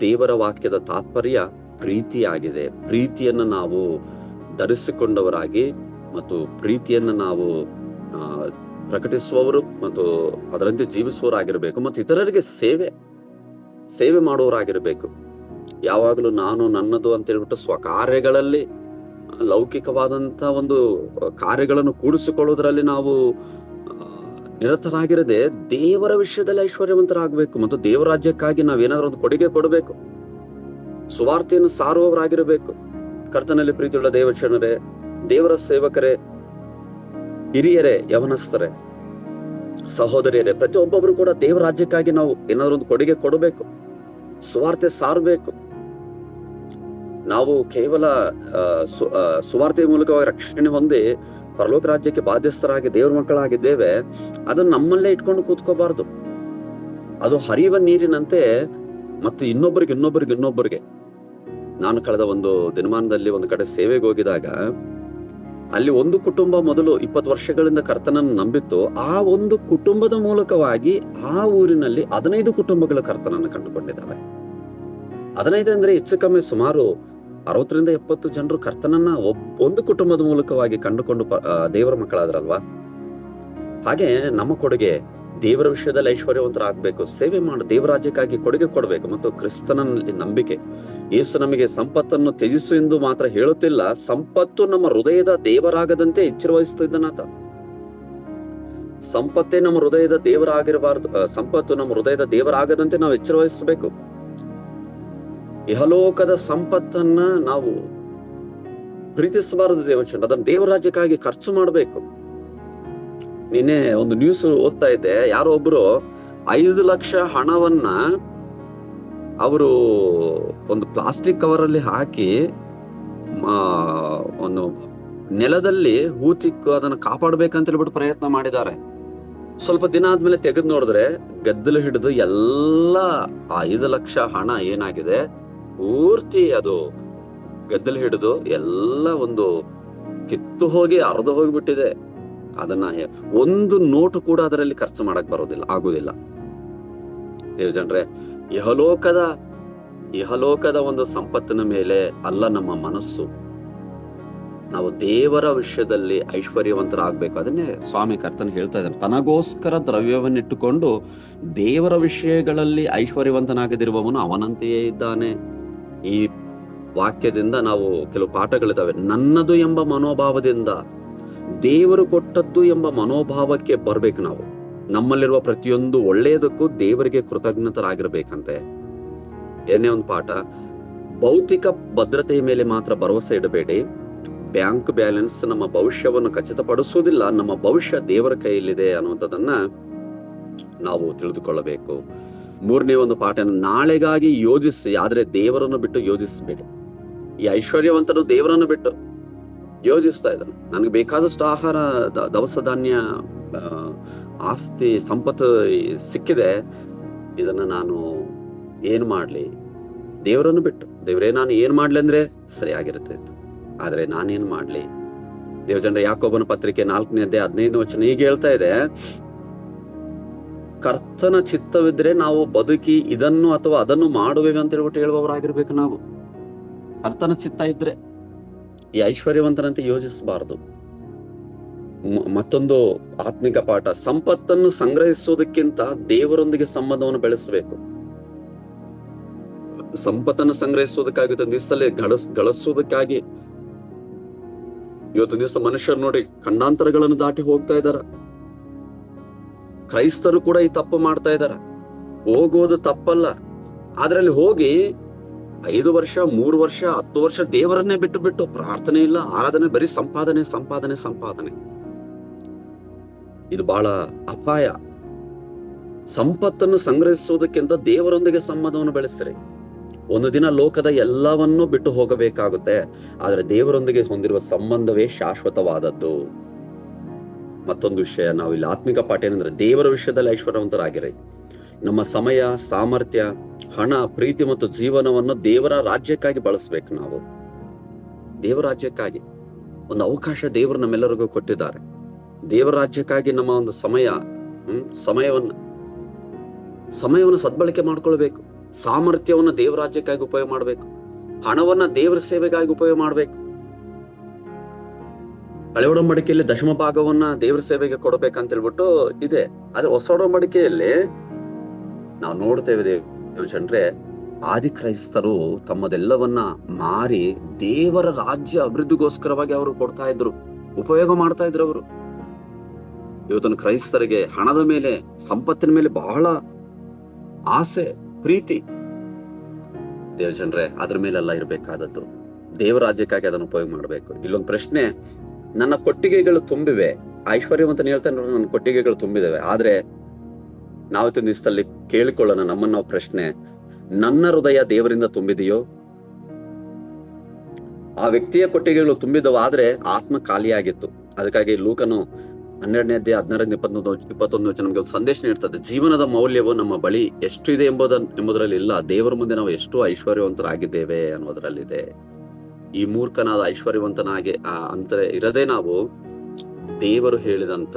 [SPEAKER 1] ದೇವರ ವಾಕ್ಯದ ತಾತ್ಪರ್ಯ ಪ್ರೀತಿಯಾಗಿದೆ. ಪ್ರೀತಿಯನ್ನ ನಾವು ಧರಿಸಿಕೊಂಡವರಾಗಿ ಮತ್ತು ಪ್ರೀತಿಯನ್ನ ನಾವು ಪ್ರಕಟಿಸುವವರು ಮತ್ತು ಅದರಂತೆ ಜೀವಿಸುವವರಾಗಿರ್ಬೇಕು, ಮತ್ತು ಇತರರಿಗೆ ಸೇವೆ ಮಾಡುವವರಾಗಿರ್ಬೇಕು. ಯಾವಾಗಲೂ ನಾನು ನನ್ನದು ಅಂತ ಹೇಳ್ಬಿಟ್ಟು ಸ್ವಕಾರ್ಯಗಳಲ್ಲಿ, ಲೌಕಿಕವಾದಂತ ಒಂದು ಕಾರ್ಯಗಳನ್ನು ಕೂಡಿಸಿಕೊಳ್ಳುವುದರಲ್ಲಿ ನಾವು ನಿರತರಾಗಿರದೆ ದೇವರ ವಿಷಯದಲ್ಲಿ ಐಶ್ವರ್ಯವಂತರಾಗಬೇಕು, ಮತ್ತು ದೇವರ ರಾಜ್ಯಕ್ಕಾಗಿ ನಾವೇನಾದ್ರೂ ಒಂದು ಕೊಡುಗೆ ಕೊಡಬೇಕು, ಸುವಾರ್ತೆಯನ್ನು ಸಾರುವವರಾಗಿರಬೇಕು. ಕರ್ತನಲ್ಲಿ ಪ್ರೀತಿಯುಳ್ಳ ದೇವಚನರೇ, ದೇವರ ಸೇವಕರೇ, ಹಿರಿಯರೇ, ಯವನಸ್ಥರೇ, ಸಹೋದರಿಯರೇ, ಪ್ರತಿಯೊಬ್ಬೊಬ್ರು ಕೂಡ ದೇವರ ರಾಜ್ಯಕ್ಕಾಗಿ ನಾವು ಏನಾದ್ರೂ ಒಂದು ಕೊಡುಗೆ ಕೊಡಬೇಕು, ಸುವಾರ್ತೆ ಸಾರಬೇಕು. ನಾವು ಕೇವಲ ಸುವಾರ್ತೆಯ ಮೂಲಕವಾಗಿ ರಕ್ಷಣೆ ಹೊಂದಿ ಪರಲೋಕ ರಾಜ್ಯಕ್ಕೆ ಬಾಧ್ಯಸ್ಥರಾಗಿ ದೇವರ ಮಕ್ಕಳಾಗಿದ್ದೇವೆ, ಅದನ್ನ ನಮ್ಮಲ್ಲೇ ಇಟ್ಕೊಂಡು ಕೂತ್ಕೋಬಾರ್ದು. ಅದು ಹರಿಯುವ ನೀರಿನಂತೆ. ಮತ್ತು ಇನ್ನೊಬ್ಬರಿಗೆ ನಾನು ಕಳೆದ ಒಂದು ದಿನಮಾನದಲ್ಲಿ ಒಂದು ಕಡೆ ಸೇವೆಗೆ ಹೋಗಿದಾಗ ಅಲ್ಲಿ ಒಂದು ಕುಟುಂಬ ಮೊದಲು 20 ವರ್ಷಗಳಿಂದ ಕರ್ತನನ್ನು ನಂಬಿತ್ತು. ಆ ಒಂದು ಕುಟುಂಬದ ಮೂಲಕವಾಗಿ ಆ ಊರಿನಲ್ಲಿ 15 ಕುಟುಂಬಗಳು ಕರ್ತನನ್ನು ಕಂಡುಕೊಂಡಿದ್ದಾವೆ. 15 ಅಂದ್ರೆ ಹೆಚ್ಚು ಕಮ್ಮಿ ಸುಮಾರು 60ರಿಂದ 70 ಜನರು ಕರ್ತನನ್ನ ಒಂದು ಕುಟುಂಬದ ಮೂಲಕವಾಗಿ ಕಂಡುಕೊಂಡು ದೇವರ ಮಕ್ಕಳಾದ್ರಲ್ವಾ. ಹಾಗೆ ನಮ್ಮ ಕೊಡುಗೆ ದೇವರ ವಿಷಯದಲ್ಲಿ ಐಶ್ವರ್ಯವಂತರಾಗಬೇಕು, ಸೇವೆ ಮಾಡಿ ದೇವರ ರಾಜ್ಯಕ್ಕಾಗಿ ಕೊಡುಗೆ ಕೊಡಬೇಕು. ಮತ್ತು ಕ್ರಿಸ್ತನಲ್ಲಿ ನಂಬಿಕೆ, ಯೇಸು ನಮಗೆ ಸಂಪತ್ತನ್ನು ತ್ಯಜಿಸು ಎಂದು ಮಾತ್ರ ಹೇಳುತ್ತಿಲ್ಲ, ಸಂಪತ್ತು ನಮ್ಮ ಹೃದಯದ ದೇವರಾಗದಂತೆ ಎಚ್ಚರ ವಹಿಸುತ್ತಿದ್ದನಾತ. ಸಂಪತ್ತೇ ನಮ್ಮ ಹೃದಯದ ದೇವರಾಗಿರಬಾರದು, ಸಂಪತ್ತು ನಮ್ಮ ಹೃದಯದ ದೇವರಾಗದಂತೆ ನಾವು ಎಚ್ಚರ ವಹಿಸಬೇಕು. ಇಹಲೋಕದ ಸಂಪತ್ತನ್ನ ನಾವು ಪ್ರೀತಿಸಬಾರದು ದೇವಚಂದ್ರ, ಅದನ್ನು ದೇವರ ರಾಜ್ಯಕ್ಕಾಗಿ ಖರ್ಚು ಮಾಡಬೇಕು. ನಿನ್ನೆ ಒಂದು ನ್ಯೂಸ್ ಓದ್ತಾ ಇದ್ದೆ, ಯಾರೋ ಒಬ್ರು 5 ಲಕ್ಷ ಹಣವನ್ನ ಅವರು ಒಂದು ಪ್ಲಾಸ್ಟಿಕ್ ಕವರ್ ಅಲ್ಲಿ ಹಾಕಿ ಒಂದು ನೆಲದಲ್ಲಿ ಹೂತಿಕ್ಕು ಅದನ್ನ ಕಾಪಾಡ್ಬೇಕಂತ ಹೇಳ್ಬಿಟ್ಟು ಪ್ರಯತ್ನ ಮಾಡಿದ್ದಾರೆ. ಸ್ವಲ್ಪ ದಿನ ಆದ್ಮೇಲೆ ತೆಗೆದು ನೋಡಿದ್ರೆ ಗದ್ದಲು ಹಿಡಿದು ಎಲ್ಲ 5 ಲಕ್ಷ ಹಣ ಏನಾಗಿದೆ ಪೂರ್ತಿ ಅದು ಗದ್ದಲು ಹಿಡಿದು ಎಲ್ಲ ಒಂದು ಕಿತ್ತು ಹೋಗಿ ಹರಿದು ಹೋಗಿಬಿಟ್ಟಿದೆ. ಅದನ್ನ ಒಂದು ನೋಟು ಕೂಡ ಅದರಲ್ಲಿ ಖರ್ಚು ಮಾಡಕ್ ಆಗುದಿಲ್ಲ. ದೇವಜನರೇ, ಇಹಲೋಕದ ಒಂದು ಸಂಪತ್ತಿನ ಮೇಲೆ ಅಲ್ಲ ನಮ್ಮ ಮನಸ್ಸು. ನಾವು ದೇವರ ವಿಷಯದಲ್ಲಿ ಐಶ್ವರ್ಯವಂತರಾಗಬೇಕು. ಅದನ್ನೇ ಸ್ವಾಮಿ ಕರ್ತನ್ ಹೇಳ್ತಾ ಇದ್ದಾರೆ, ತನಗೋಸ್ಕರ ದ್ರವ್ಯವನ್ನಿಟ್ಟುಕೊಂಡು ದೇವರ ವಿಷಯಗಳಲ್ಲಿ ಐಶ್ವರ್ಯವಂತನಾಗದಿರುವವನು ಅವನಂತೆಯೇ ಇದ್ದಾನೆ. ಈ ವಾಕ್ಯದಿಂದ ನಾವು ಕೆಲವು ಪಾಠಗಳಿದ್ದಾವೆ. ನನ್ನದು ಎಂಬ ಮನೋಭಾವದಿಂದ ದೇವರು ಕೊಟ್ಟದ್ದು ಎಂಬ ಮನೋಭಾವಕ್ಕೆ ಬರ್ಬೇಕು. ನಾವು ನಮ್ಮಲ್ಲಿರುವ ಪ್ರತಿಯೊಂದು ಒಳ್ಳೆಯದಕ್ಕೂ ದೇವರಿಗೆ ಕೃತಜ್ಞತರಾಗಿರ್ಬೇಕಂತೆ. ಏನೇ ಒಂದು ಪಾಠ, ಭೌತಿಕ ಭದ್ರತೆಯ ಮೇಲೆ ಮಾತ್ರ ಭರವಸೆ ಇಡಬೇಡಿ. ಬ್ಯಾಂಕ್ ಬ್ಯಾಲೆನ್ಸ್ ನಮ್ಮ ಭವಿಷ್ಯವನ್ನು ಖಚಿತಪಡಿಸುವುದಿಲ್ಲ, ನಮ್ಮ ಭವಿಷ್ಯ ದೇವರ ಕೈಯಲ್ಲಿದೆ ಅನ್ನುವಂಥದ್ದನ್ನ ನಾವು ತಿಳಿದುಕೊಳ್ಳಬೇಕು. 3ನೇ ಒಂದು ಪಾಠ, ನಾಳೆಗಾಗಿ ಯೋಜಿಸಿ, ಆದ್ರೆ ದೇವರನ್ನು ಬಿಟ್ಟು ಯೋಜಿಸಬೇಡಿ. ಈ ಐಶ್ವರ್ಯವಂತನು ದೇವರನ್ನು ಬಿಟ್ಟು ಯೋಜಿಸ್ತಾ ಇದ್ದಾನೆ. ನನಗೆ ಬೇಕಾದಷ್ಟು ಆಹಾರ, ದವಸ ಧಾನ್ಯ, ಆಸ್ತಿ, ಸಂಪತ್ತು ಸಿಕ್ಕಿದೆ, ಇದನ್ನ ನಾನು ಏನ್ ಮಾಡ್ಲಿ? ದೇವರನ್ನು ಬಿಟ್ಟು, ದೇವರೇ ನಾನು ಏನ್ ಮಾಡ್ಲಿ ಅಂದ್ರೆ ಸರಿಯಾಗಿರುತ್ತೆ, ಆದ್ರೆ ನಾನೇನ್ ಮಾಡ್ಲಿ? ದೇವಜನರ ಯಾಕೋಬನ ಪತ್ರಿಕೆ 4ನೇ ಅಧ್ಯಾಯ 15ನೇ ವಚನ ಹೀಗೆ ಹೇಳ್ತಾ ಇದೆ, ಕರ್ತನ ಚಿತ್ತವಿದ್ರೆ ನಾವು ಬದುಕಿ ಇದನ್ನು ಅಥವಾ ಅದನ್ನು ಮಾಡುವೇವೆ ಅಂತ ಹೇಳ್ಬಿಟ್ಟು ಹೇಳುವವರಾಗಿರ್ಬೇಕು. ನಾವು ಕರ್ತನ ಚಿತ್ತ ಇದ್ರೆ ಈ ಐಶ್ವರ್ಯವಂತನಂತೆ ಯೋಚಿಸಬಾರದು. ಮತ್ತೊಂದು ಆತ್ಮಿಕ ಪಾಠ, ಸಂಪತ್ತನ್ನು ಸಂಗ್ರಹಿಸುವುದಕ್ಕಿಂತ ದೇವರೊಂದಿಗೆ ಸಂಬಂಧವನ್ನು ಬೆಳೆಸಬೇಕು. ಸಂಪತ್ತನ್ನು ಸಂಗ್ರಹಿಸುವುದಕ್ಕಾಗಿ ಇವತ್ತು ದಿವಸದಲ್ಲಿ ಗಳಿಸುವುದಕ್ಕಾಗಿ ಇವತ್ತು ದಿವಸ ಮನುಷ್ಯರು ನೋಡಿ ಖಂಡಾಂತರಗಳನ್ನು ದಾಟಿ ಹೋಗ್ತಾ ಇದಾರ. ಕ್ರೈಸ್ತರು ಕೂಡ ಈ ತಪ್ಪು ಮಾಡ್ತಾ ಇದಾರ. ಹೋಗೋದು ತಪ್ಪಲ್ಲ, ಆದ್ರಲ್ಲಿ ಹೋಗಿ 5 ವರ್ಷ 3 ವರ್ಷ 10 ವರ್ಷ ದೇವರನ್ನೇ ಬಿಟ್ಟು ಪ್ರಾರ್ಥನೆ ಇಲ್ಲ, ಆರಾಧನೆ, ಬರೀ ಸಂಪಾದನೆ. ಇದು ಬಹಳ ಅಪಾಯ. ಸಂಪತ್ತನ್ನು ಸಂಗ್ರಹಿಸುವುದಕ್ಕಿಂತ ದೇವರೊಂದಿಗೆ ಸಂಬಂಧವನ್ನು ಬೆಳೆಸಿರಿ. ಒಂದು ದಿನ ಲೋಕದ ಎಲ್ಲವನ್ನೂ ಬಿಟ್ಟು ಹೋಗಬೇಕಾಗುತ್ತೆ, ಆದ್ರೆ ದೇವರೊಂದಿಗೆ ಹೊಂದಿರುವ ಸಂಬಂಧವೇ ಶಾಶ್ವತವಾದದ್ದು. ಮತ್ತೊಂದು ವಿಷಯ, ನಾವು ಇಲ್ಲಿ ಆತ್ಮಿಕ ಪಾಠ ಏನಂದ್ರೆ, ದೇವರ ವಿಷಯದಲ್ಲಿ ಐಶ್ವರ್ಯವಂತರಾಗಿರಿ. ನಮ್ಮ ಸಮಯ, ಸಾಮರ್ಥ್ಯ, ಹಣ, ಪ್ರೀತಿ ಮತ್ತು ಜೀವನವನ್ನು ದೇವರ ರಾಜ್ಯಕ್ಕಾಗಿ ಬಳಸ್ಬೇಕು. ನಾವು ದೇವರ ರಾಜ್ಯಕ್ಕಾಗಿ ಒಂದು ಅವಕಾಶ ದೇವರು ನಮ್ಮೆಲ್ಲರಿಗೂ ಕೊಟ್ಟಿದ್ದಾರೆ. ದೇವರ ರಾಜ್ಯಕ್ಕಾಗಿ ನಮ್ಮ ಒಂದು ಸಮಯವನ್ನು ಸದ್ಬಳಕೆ ಮಾಡ್ಕೊಳ್ಬೇಕು. ಸಾಮರ್ಥ್ಯವನ್ನು ದೇವರ ರಾಜ್ಯಕ್ಕಾಗಿ ಉಪಯೋಗ ಮಾಡ್ಬೇಕು. ಹಣವನ್ನ ದೇವರ ಸೇವೆಗಾಗಿ ಉಪಯೋಗ ಮಾಡ್ಬೇಕು. ಹಳೆ ಒಡಂಬಡಿಕೆಯಲ್ಲಿ ದಶಮ ಭಾಗವನ್ನ ದೇವರ ಸೇವೆಗೆ ಕೊಡಬೇಕಂತ ಹೇಳ್ಬಿಟ್ಟು ಇದೆ. ಆದ್ರೆ ಹೊಸ ಒಡಂಬಡಿಕೆಯಲ್ಲಿ ನಾವು ನೋಡ್ತೇವೆ ದೇವಜನರೇ, ಆದಿ ಕ್ರೈಸ್ತರು ತಮ್ಮದೆಲ್ಲವನ್ನ ಮಾರಿ ದೇವರ ರಾಜ್ಯ ಅಭಿವೃದ್ಧಿಗೋಸ್ಕರವಾಗಿ ಅವರು ಕೊಡ್ತಾ ಇದ್ರು, ಉಪಯೋಗ ಮಾಡ್ತಾ ಇದ್ರು. ಅವರು ಇವತ್ತನ್ನು ಕ್ರೈಸ್ತರಿಗೆ ಹಣದ ಮೇಲೆ, ಸಂಪತ್ತಿನ ಮೇಲೆ ಬಹಳ ಆಸೆ, ಪ್ರೀತಿ. ದೇವಜನರೇ, ಅದ್ರ ಮೇಲೆಲ್ಲ ಇರ್ಬೇಕಾದದ್ದು ದೇವರ ರಾಜ್ಯಕ್ಕಾಗಿ ಅದನ್ನು ಉಪಯೋಗ ಮಾಡ್ಬೇಕು. ಇಲ್ಲೊಂದು ಪ್ರಶ್ನೆ, ನನ್ನ ಕೊಟ್ಟಿಗೆಗಳು ತುಂಬಿವೆ. ಐಶ್ವರ್ಯವಂತನ ಹೇಳ್ತಾನೆ, ನನ್ನ ಕೊಟ್ಟಿಗೆಗಳು ತುಂಬಿದವೆ. ಆದ್ರೆ ನಾವಿತ್ತು ದಿವಸದಲ್ಲಿ ಕೇಳಿಕೊಳ್ಳೋಣ ನಮ್ಮನ್ನ ನಾವು ಪ್ರಶ್ನೆ, ನನ್ನ ಹೃದಯ ದೇವರಿಂದ ತುಂಬಿದೆಯೋ? ಆ ವ್ಯಕ್ತಿಯ ಕೊಟ್ಟಿಗೆಗಳು ತುಂಬಿದವು, ಆದ್ರೆ ಆತ್ಮ ಖಾಲಿಯಾಗಿತ್ತು. ಅದಕ್ಕಾಗಿ ಲೂಕನು 12ನೇ ಅಧ್ಯಾಯ 16-21 ವಚನ ನಮಗೆ ಒಂದು ಸಂದೇಶ ನೀಡ್ತದೆ. ಜೀವನದ ಮೌಲ್ಯವು ನಮ್ಮ ಬಳಿ ಎಷ್ಟು ಇದೆ ಎಂಬುದರಲ್ಲಿ ಇಲ್ಲ, ದೇವರ ಮುಂದೆ ನಾವು ಎಷ್ಟು ಐಶ್ವರ್ಯವಂತರಾಗಿದ್ದೇವೆ ಅನ್ನೋದರಲ್ಲಿದೆ. ಈ ಮೂರ್ಖನಾದ ಐಶ್ವರ್ಯವಂತನಾಗಿ ಅಂತ ಇರದೆ ನಾವು ದೇವರು ಹೇಳಿದಂತ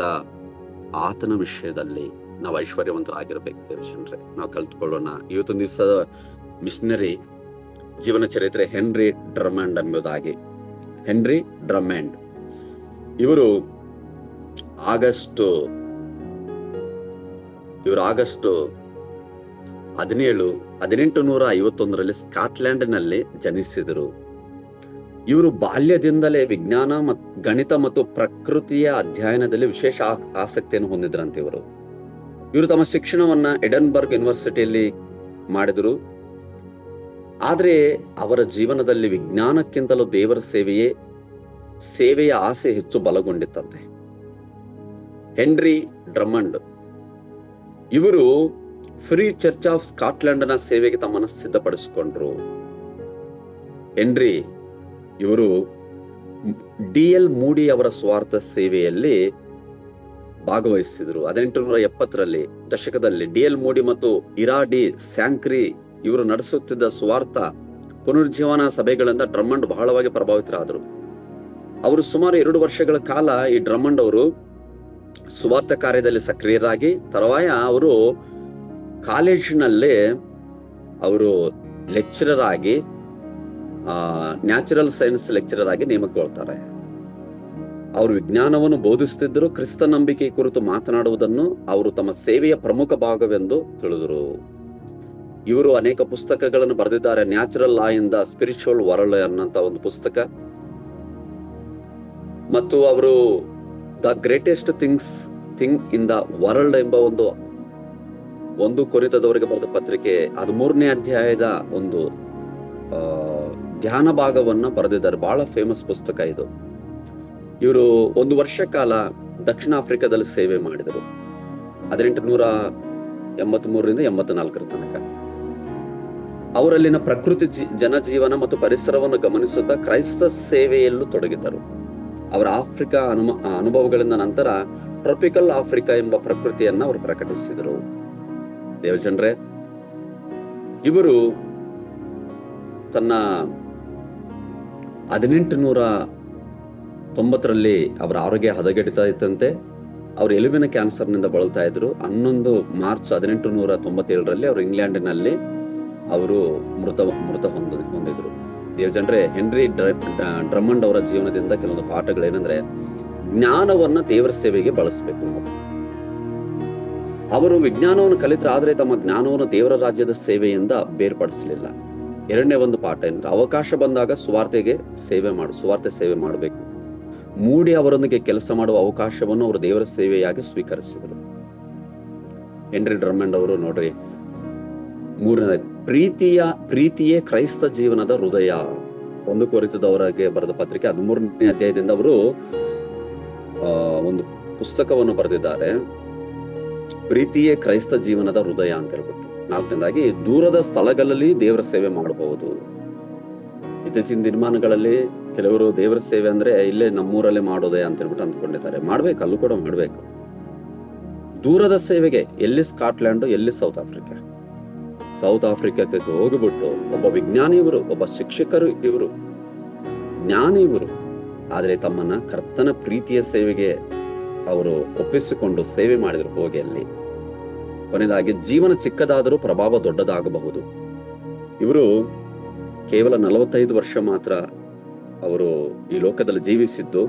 [SPEAKER 1] ಆತನ ವಿಷಯದಲ್ಲಿ ನಾವು ಐಶ್ವರ್ಯವಂತರಾಗಿರ್ಬೇಕು. ದೇವಜನರೇ, ನಾವು ಕಲ್ತ್ಕೊಳ್ಳೋಣ. ಇವತ್ತೊಂದು ದಿವಸದ ಮಿಷನರಿ ಜೀವನ ಚರಿತ್ರೆ ಹೆನ್ರಿ ಡ್ರಮಂಡ್ ಎಂಬುದಾಗಿ. ಹೆನ್ರಿ ಡ್ರಮಂಡ್ ಇವರು ಆಗಸ್ಟ್ 1851 ಸ್ಕಾಟ್ಲೆಂಡ್ನಲ್ಲಿ ಜನಿಸಿದರು. ಇವರು ಬಾಲ್ಯದಿಂದಲೇ ವಿಜ್ಞಾನ ಗಣಿತ ಮತ್ತು ಪ್ರಕೃತಿಯ ಅಧ್ಯಯನದಲ್ಲಿ ವಿಶೇಷ ಆಸಕ್ತಿಯನ್ನು ಹೊಂದಿದ್ರಂತೆ. ಇವರು ತಮ್ಮ ಶಿಕ್ಷಣವನ್ನ ಎಡನ್ಬರ್ಗ್ ಯೂನಿವರ್ಸಿಟಿಯಲ್ಲಿ ಮಾಡಿದರು. ಆದರೆ ಅವರ ಜೀವನದಲ್ಲಿ ವಿಜ್ಞಾನಕ್ಕಿಂತಲೂ ದೇವರ ಸೇವೆಯ ಆಸೆ ಹೆಚ್ಚು ಬಲಗೊಂಡಿತ್ತಂತೆ. ಹೆನ್ರಿ ಡ್ರಮಂಡ್ ಇವರು ಫ್ರೀ ಚರ್ಚ್ ಆಫ್ ಸ್ಕಾಟ್ಲೆಂಡ್ನ ಸೇವೆಗೆ ತಮ್ಮನ್ನು ಸಿದ್ಧಪಡಿಸಿಕೊಂಡ್ರು. ಹೆನ್ರಿ ಇವರು ಡಿ.ಎಲ್. ಮೂಡಿ ಅವರ ಸ್ವಾರ್ಥ ಸೇವೆಯಲ್ಲಿ ಭಾಗವಹಿಸಿದರು. 1870 ದಶಕದಲ್ಲಿ ಡಿ.ಎಲ್. ಮೂಡಿ ಮತ್ತು ಇರಾ ಡಿ ಸ್ಯಾಂಕ್ರಿ ಇವರು ನಡೆಸುತ್ತಿದ್ದ ಸ್ವಾರ್ಥ ಪುನರುಜ್ಜೀವನ ಸಭೆಗಳಿಂದ ಡ್ರಮಂಡ್ ಬಹಳವಾಗಿ ಪ್ರಭಾವಿತರಾದರು. ಅವರು ಸುಮಾರು 2 ವರ್ಷಗಳ ಕಾಲ ಈ ಡ್ರಮಂಡ್ ಅವರು ಸುವಾರ್ಥ ಕಾರ್ಯದಲ್ಲಿ ಸಕ್ರಿಯರಾಗಿ ತರುವಾಯ ಅವರು ಕಾಲೇಜಿನಲ್ಲಿ ಅವರು ಲೆಕ್ಚರರ್ ಆಗಿ ನ್ಯಾಚುರಲ್ ಸೈನ್ಸ್ ಲೆಕ್ಚರರ್ ಆಗಿ ನೇಮಕಗೊಳ್ತಾರೆ. ಅವರು ವಿಜ್ಞಾನವನ್ನು ಬೋಧಿಸುತ್ತಿದ್ದರು. ಕ್ರಿಸ್ತ ನಂಬಿಕೆ ಕುರಿತು ಮಾತನಾಡುವುದನ್ನು ಅವರು ತಮ್ಮ ಸೇವೆಯ ಪ್ರಮುಖ ಭಾಗವೆಂದು ತಿಳಿದರು. ಇವರು ಅನೇಕ ಪುಸ್ತಕಗಳನ್ನು ಬರೆದಿದ್ದಾರೆ. Natural law in the spiritual world ಅನ್ನಂತ ಒಂದು ಪುಸ್ತಕ, ಮತ್ತು ಅವರು the greatest thing in the world ಎಂಬ ಒಂದು ಕೊರಿಂಥದವರಿಗೆ ಬರೆದ ಪತ್ರಿಕೆ 13ನೇ ಅಧ್ಯಾಯದ ಒಂದು ಧ್ಯಾನ ಭಾಗವನ್ನ ಬರೆದಿದ್ದಾರೆ. ಬಹಳ ಫೇಮಸ್ ಪುಸ್ತಕ ಇದು. ಇವರು 1 ವರ್ಷ ಕಾಲ ದಕ್ಷಿಣ ಆಫ್ರಿಕಾದಲ್ಲಿ ಸೇವೆ ಮಾಡಿದರು. 1883-84 ತನಕ ಅವರಲ್ಲಿನ ಪ್ರಕೃತಿ ಜನಜೀವನ ಮತ್ತು ಪರಿಸರವನ್ನು ಗಮನಿಸುತ್ತಾ ಕ್ರೈಸ್ತ ಸೇವೆಯಲ್ಲೂ ತೊಡಗಿದ್ದರು. ಅವರ ಆಫ್ರಿಕಾ ಅನುಭವಗಳಿಂದ ನಂತರ ಟ್ರಾಪಿಕಲ್ ಆಫ್ರಿಕಾ ಎಂಬ ಪ್ರಕೃತಿಯನ್ನ ಅವರು ಪ್ರಕಟಿಸಿದರು. ದೇವಜನರೇ, ಇವರು ತನ್ನ 1890 ಅವರ ಆರೋಗ್ಯ ಹದಗೆಡ್ತಾ ಇತ್ತಂತೆ. ಅವರು ಎಲುಬಿನ ಕ್ಯಾನ್ಸರ್ನಿಂದ ಬಳಲ್ತಾ ಇದ್ರು. 11 ಮಾರ್ಚ್ 1897 ಅವರು ಇಂಗ್ಲೆಂಡಿನಲ್ಲಿ ಅವರು ಮೃತ ಹೊಂದಿದ್ರು. ದೇವಜನರೇ, ಹೆನ್ರಿ ಡ್ರಮಂಡ್ ಅವರ ಜೀವನದಿಂದ ಕೆಲವೊಂದು ಪಾಠಗಳೇನೆಂದ್ರೆ, ಜ್ಞಾನವನ್ನ ದೇವರ ಸೇವೆಗೆ ಬಳಸಬೇಕು ನಾವು. ಅವರು ವಿಜ್ಞಾನವನ್ನು ಕಲಿತರೆ ಆದ್ರೆ ತಮ್ಮ ಜ್ಞಾನವನ್ನು ದೇವರ ರಾಜ್ಯದ ಸೇವೆಯಿಂದ ಬೇರ್ಪಡಿಸಲಿಲ್ಲ. 2ನೇ ಒಂದು ಪಾಠ ಏನಂದ್ರೆ, ಅವಕಾಶ ಬಂದಾಗ ಸುವಾರ್ತೆ ಸೇವೆ ಮಾಡಬೇಕು. ಮೂಡಿ ಅವರೊಂದಿಗೆ ಕೆಲಸ ಮಾಡುವ ಅವಕಾಶವನ್ನು ಅವರು ದೇವರ ಸೇವೆಯಾಗಿ ಸ್ವೀಕರಿಸಿದರು. ಹೆನ್ರಿ ಡ್ರಮಂಡ್ ಅವರು ನೋಡ್ರಿ, 3ನೇ ಪ್ರೀತಿಯೇ ಕ್ರೈಸ್ತ ಜೀವನದ ಹೃದಯ, 1 ಕೊರಿಂಥದವರಿಗೆ ಬರೆದ ಪತ್ರಿಕೆ 13ನೇ ಅಧ್ಯಾಯದಿಂದ ಅವರು ಒಂದು ಪುಸ್ತಕವನ್ನು ಬರೆದಿದ್ದಾರೆ. ಪ್ರೀತಿಯೇ ಕ್ರೈಸ್ತ ಜೀವನದ ಹೃದಯ ಅಂತ ಹೇಳ್ಬಿಟ್ಟು. 4ನೇದಾಗಿ, ದೂರದ ಸ್ಥಳಗಳಲ್ಲಿ ದೇವರ ಸೇವೆ ಮಾಡಬಹುದು. ಇತ್ತೀಚಿನ ದಿನಮಾನಗಳಲ್ಲಿ ಕೆಲವರು ದೇವರ ಸೇವೆ ಅಂದ್ರೆ ಇಲ್ಲೇ ನಮ್ಮೂರಲ್ಲೇ ಮಾಡೋದೇ ಅಂತ ಹೇಳ್ಬಿಟ್ಟು ಅಂದ್ಕೊಂಡಿದ್ದಾರೆ. ಮಾಡ್ಬೇಕು, ಅಲ್ಲೂ ಕೂಡ ಮಾಡ್ಬೇಕು. ದೂರದ ಸೇವೆಗೆ ಎಲ್ಲಿ ಸ್ಕಾಟ್ಲ್ಯಾಂಡ್, ಎಲ್ಲಿ ಸೌತ್ ಆಫ್ರಿಕಾಕ್ಕೆ ಹೋಗಿಬಿಟ್ಟು ಒಬ್ಬ ವಿಜ್ಞಾನಿ ಇವರು, ಒಬ್ಬ ಶಿಕ್ಷಕರು ಇವರು, ಜ್ಞಾನಿ ಇವರು, ಆದ್ರೆ ತಮ್ಮನ್ನ ಕರ್ತನ ಪ್ರೀತಿಯ ಸೇವೆಗೆ ಅವರು ಒಪ್ಪಿಸಿಕೊಂಡು ಸೇವೆ ಮಾಡಿದ್ರು ಹೋಗಿ ಅಲ್ಲಿ. ಕೊನೆಯದಾಗಿ, ಜೀವನ ಚಿಕ್ಕದಾದರೂ ಪ್ರಭಾವ ದೊಡ್ಡದಾಗಬಹುದು. ಇವರು ಕೇವಲ 45 ವರ್ಷ ಮಾತ್ರ ಅವರು ಈ ಲೋಕದಲ್ಲಿ ಜೀವಿಸಿದ್ದು.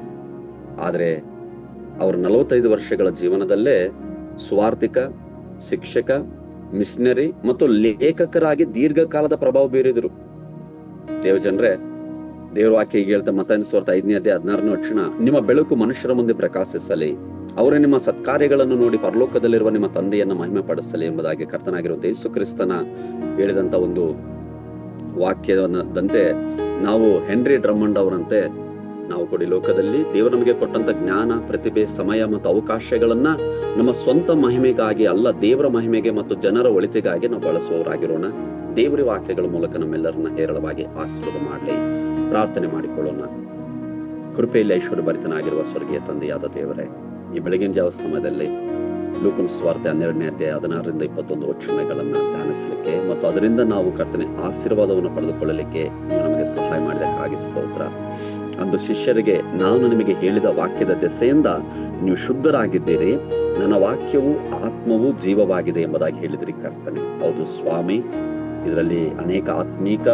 [SPEAKER 1] ಆದ್ರೆ ಅವರು 45 ವರ್ಷಗಳ ಜೀವನದಲ್ಲೇ ಸುವಾರ್ತಿಕ, ಶಿಕ್ಷಕ, ಮಿಷನರಿ ಮತ್ತು ಲೇಖಕರಾಗಿ ದೀರ್ಘಕಾಲದ ಪ್ರಭಾವ ಬೀರಿದರು. ದೇವಜನರೇ, ದೇವರ ವಾಕ್ಯ ಹೀಗೆ ಹೇಳ್ತಾ, ಮತ್ತಾಯನ ಸುವಾರ್ತೆ 5ನೇ ಅಧ್ಯಾಯ 16ನೇ ವಚನ, ನಿಮ್ಮ ಬೆಳಕು ಮನುಷ್ಯರ ಮುಂದೆ ಪ್ರಕಾಶಿಸಲಿ, ಅವರು ನಿಮ್ಮ ಸತ್ಕಾರ್ಯಗಳನ್ನು ನೋಡಿ ಪರಲೋಕದಲ್ಲಿರುವ ನಿಮ್ಮ ತಂದೆಯನ್ನು ಮಹಿಮೆ ಪಡಿಸಲಿ ಎಂಬುದಾಗಿ ಕರ್ತನಾಗಿರುವಂತೆ ಯೇಸು ಕ್ರಿಸ್ತನ ಹೇಳಿದಂತ ಒಂದು ವಾಕ್ಯದಂತೆ ನಾವು ಹೆನ್ರಿ ಡ್ರಮಂಡ್ ಅವರಂತೆ ನಾವು ಕೂಡ ಲೋಕದಲ್ಲಿ ದೇವರು ನಮಗೆ ಕೊಟ್ಟಂತ ಜ್ಞಾನ, ಪ್ರತಿಭೆ, ಸಮಯ ಮತ್ತು ಅವಕಾಶಗಳನ್ನ ನಮ್ಮ ಸ್ವಂತ ಮಹಿಮೆಗಾಗಿ ಅಲ್ಲ, ದೇವರ ಮಹಿಮೆಗೆ ಮತ್ತು ಜನರ ಒಳಿತಿಗಾಗಿ ನಾವು ಬಳಸುವವರಾಗಿರೋಣ. ದೇವರ ವಾಕ್ಯಗಳ ಮೂಲಕ ನಮ್ಮೆಲ್ಲರನ್ನ ಹೇರಳವಾಗಿ ಆಶೀರ್ವಾದ ಮಾಡಲಿ. ಪ್ರಾರ್ಥನೆ ಮಾಡಿಕೊಳ್ಳೋಣ. ಕೃಪೆಯಲ್ಲಿ ಐಶ್ವರ್ಯ ಭರಿತನಾಗಿರುವ ಸ್ವರ್ಗೀಯ ತಂದೆಯಾದ ದೇವರೇ, ಈ ಬೆಳಗಿನ ಜಾವ ಸಮಯದಲ್ಲಿ ಲೂಕನ ಸುವಾರ್ತೆ 12ನೇ ಅಧ್ಯಾಯ 16-21 ವಚನಗಳನ್ನ ಧ್ಯಾನಿಸಲಿಕ್ಕೆ ಮತ್ತು ಅದರಿಂದ ನಾವು ಕರ್ತನೆ ಆಶೀರ್ವಾದವನ್ನು ಪಡೆದುಕೊಳ್ಳಲಿಕ್ಕೆ ನೀವು ನಮಗೆ ಸಹಾಯ ಮಾಡಿದಕ್ಕಾಗಿ ಸ್ತೋತ್ರ. ಅಂದು ಶಿಷ್ಯರಿಗೆ ನಾನು ನಿಮಗೆ ಹೇಳಿದ ವಾಕ್ಯದ ದೆಸೆಯಿಂದ ನೀವು ಶುದ್ಧರಾಗಿದ್ದೀರಿ, ನನ್ನ ವಾಕ್ಯವು ಆತ್ಮವು ಜೀವವಾಗಿದೆ ಎಂಬುದಾಗಿ ಹೇಳಿದಿರಿ ಕರ್ತನೆ. ಹೌದು ಸ್ವಾಮಿ, ಇದರಲ್ಲಿ ಅನೇಕ ಆತ್ಮೀಕ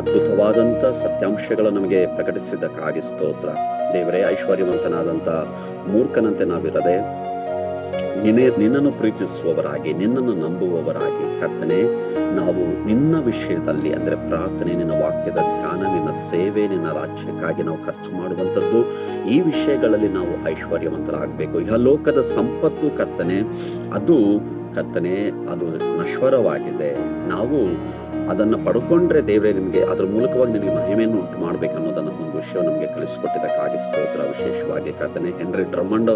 [SPEAKER 1] ಅದ್ಭುತವಾದಂತ ಸತ್ಯಾಂಶಗಳು ನಮಗೆ ಪ್ರಕಟಿಸಿದ್ದಕ್ಕಾಗಿ ಸ್ತೋತ್ರ. ದೇವರೇ, ಐಶ್ವರ್ಯವಂತನಾದಂತ ಮೂರ್ಖನಂತೆ ನಾವಿರದೆ ನಿನ್ನನ್ನು ಪ್ರೀತಿಸುವವರಾಗಿ, ನಿನ್ನನ್ನು ನಂಬುವವರಾಗಿ ಕರ್ತನೆ, ನಾವು ನಿನ್ನ ವಿಷಯದಲ್ಲಿ ಅಂದ್ರೆ ಪ್ರಾರ್ಥನೆ, ನಿನ್ನ ವಾಕ್ಯದ ಧ್ಯಾನ, ನಿನ್ನ ಸೇವೆ, ನಿನ್ನ ರಾಜ್ಯಕ್ಕಾಗಿ ನಾವು ಖರ್ಚು ಮಾಡುವಂಥದ್ದು, ಈ ವಿಷಯಗಳಲ್ಲಿ ನಾವು ಐಶ್ವರ್ಯವಂತರಾಗಬೇಕು. ಇಹಲೋಕದ ಸಂಪತ್ತು ಕರ್ತನೆ, ಅದು ನಶ್ವರವಾಗಿದೆ. ನಾವು ಅದನ್ನ ಪಡ್ಕೊಂಡ್ರೆ ದೇವರೇ, ನಿಮಗೆ ಅದರ ಮೂಲಕವಾಗಿ ನಿನಗೆ ಮಹಿಮೆಯನ್ನು ಉಂಟು ಮಾಡ್ಬೇಕನ್ನೋದನ್ನ ಒಂದು ವಿಷಯ ನಮಗೆ ಕಲಿಸಿಕೊಟ್ಟಿದ್ದಕ್ಕಾಗಿ ಸ್ತೋತ್ರ. ವಿಶೇಷವಾಗಿ ಕರ್ತನೆ, ಹೆನ್ರಿ ಡ್ರಮಂಡ್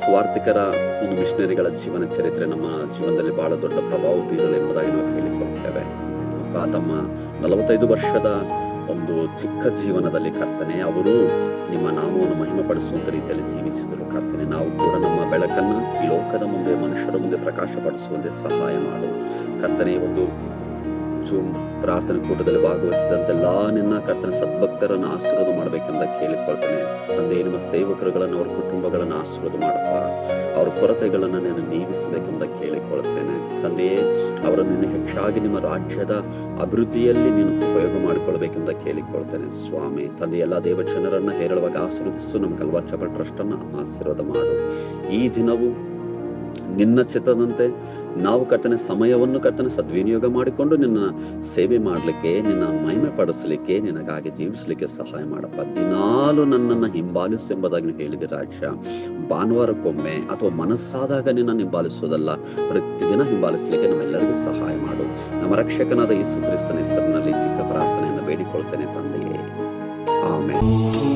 [SPEAKER 1] ಸ್ವಾರ್ಥಿಕರ ಒಂದು ಮಿಷನರಿಗಳ ಜೀವನ ಚರಿತ್ರೆ ನಮ್ಮ ಜೀವನದಲ್ಲಿ ಬಹಳ ದೊಡ್ಡ ಪ್ರಭಾವ ಬೀರಲು ಎಂಬುದಾಗಿ ನಾವು ಹೇಳಿಕೊಳ್ತೇವೆ. ಅಪ್ಪ, ತಮ್ಮ 45 ವರ್ಷದ ಒಂದು ಚಿಕ್ಕ ಜೀವನದಲ್ಲಿ ಕರ್ತನೆ, ಅವರು ನಿಮ್ಮ ನಾಮವನ್ನು ಮಹಿಮೆ ಪಡಿಸುವಂತ ರೀತಿಯಲ್ಲಿ ಜೀವಿಸಿದರು ಕರ್ತನೆ. ನಾವು ಕೂಡ ನಮ್ಮ ಬೆಳಕನ್ನ ಈ ಲೋಕದ ಮುಂದೆ, ಮನುಷ್ಯರ ಮುಂದೆ ಪ್ರಕಾಶ ಪಡಿಸುವಂತೆ ಸಹಾಯ ಮಾಡು ಕರ್ತನೆ. ಒಂದು ಜೂಮ್ ಪ್ರಾರ್ಥನೆ ಕೂಟದಲ್ಲಿ ಭಾಗವಹಿಸಿದಂತೆಲ್ಲಾ ನಿನ್ನ ಕರ್ತನೆ ಸದ್ಭಕ್ತರನ್ನು ಆಶೀರ್ವಾದ ಮಾಡಬೇಕೆಂಬ ಕೇಳಿಕೊಳ್ತೇನೆ. ತಂದೆ, ನಿಮ್ಮ ಸೇವಕರುಗಳನ್ನು, ಅವರ ಕುಟುಂಬಗಳನ್ನು ಆಶೀರ್ವಾದ ಮಾಡಪ್ಪ. ಅವರ ಕೊರತೆಗಳನ್ನು ನೀನು ನೀಗಿಸಬೇಕೆಂಬ ಕೇಳಿಕೊಳ್ತೇನೆ. ತಂದೆಯೇ, ಅವರನ್ನು ನೀನು ಹೆಚ್ಚಾಗಿ ನಿಮ್ಮ ರಾಜ್ಯದ ಅಭಿವೃದ್ಧಿಯಲ್ಲಿ ನೀನು ಉಪಯೋಗ ಮಾಡಿಕೊಳ್ಬೇಕೆಂಬ ಕೇಳಿಕೊಳ್ತೇನೆ ಸ್ವಾಮಿ. ತಂದೆ, ಎಲ್ಲ ದೇವಜನರನ್ನ ಹೇರಳವಾಗಿ ಆಶೀರ್ವದಿಸು. ನಮ್ಮ ಕಲ್ವಾರ್ ಚಾಪಲ್ ಟ್ರಸ್ಟ್ ಅನ್ನ ಆಶೀರ್ವಾದ ಮಾಡು. ಈ ದಿನವು ನಿನ್ನ ಚಿತ್ತದಂತೆ ನಾವು ಕರ್ತನೆ ಸಮಯವನ್ನು ಕರ್ತನೆ ಸದ್ವಿನಿಯೋಗ ಮಾಡಿಕೊಂಡು ನಿನ್ನ ಸೇವೆ ಮಾಡಲಿಕ್ಕೆ, ನಿನ್ನ ಮಹಿಮೆ ಪಡಿಸಲಿಕ್ಕೆ, ನಿನಗಾಗಿ ಜೀವಿಸಲಿಕ್ಕೆ ಸಹಾಯ ಮಾಡಪ್ಪ. ದಿನಾಲು ನನ್ನನ್ನು ಹಿಂಬಾಲಿಸು ಎಂಬುದಾಗಿ ನೀವು ಹೇಳಿದೆ ರಾಜ್ಯ. ಭಾನುವಾರಕ್ಕೊಮ್ಮೆ ಅಥವಾ ಮನಸ್ಸಾದಾಗ ನಿನ್ನ ಹಿಂಬಾಲಿಸುವುದಲ್ಲ, ಪ್ರತಿದಿನ ಹಿಂಬಾಲಿಸಲಿಕ್ಕೆ ನಮ್ಮೆಲ್ಲರಿಗೂ ಸಹಾಯ ಮಾಡು. ನಮ್ಮ ರಕ್ಷಕನಾದ ಯೇಸು ಕ್ರಿಸ್ತನ ಹೆಸರಿನಲ್ಲಿ ಚಿಕ್ಕ ಪ್ರಾರ್ಥನೆಯನ್ನು ಬೇಡಿಕೊಳ್ತೇನೆ ತಂದೆಯೇ, ಆಮೆನ್.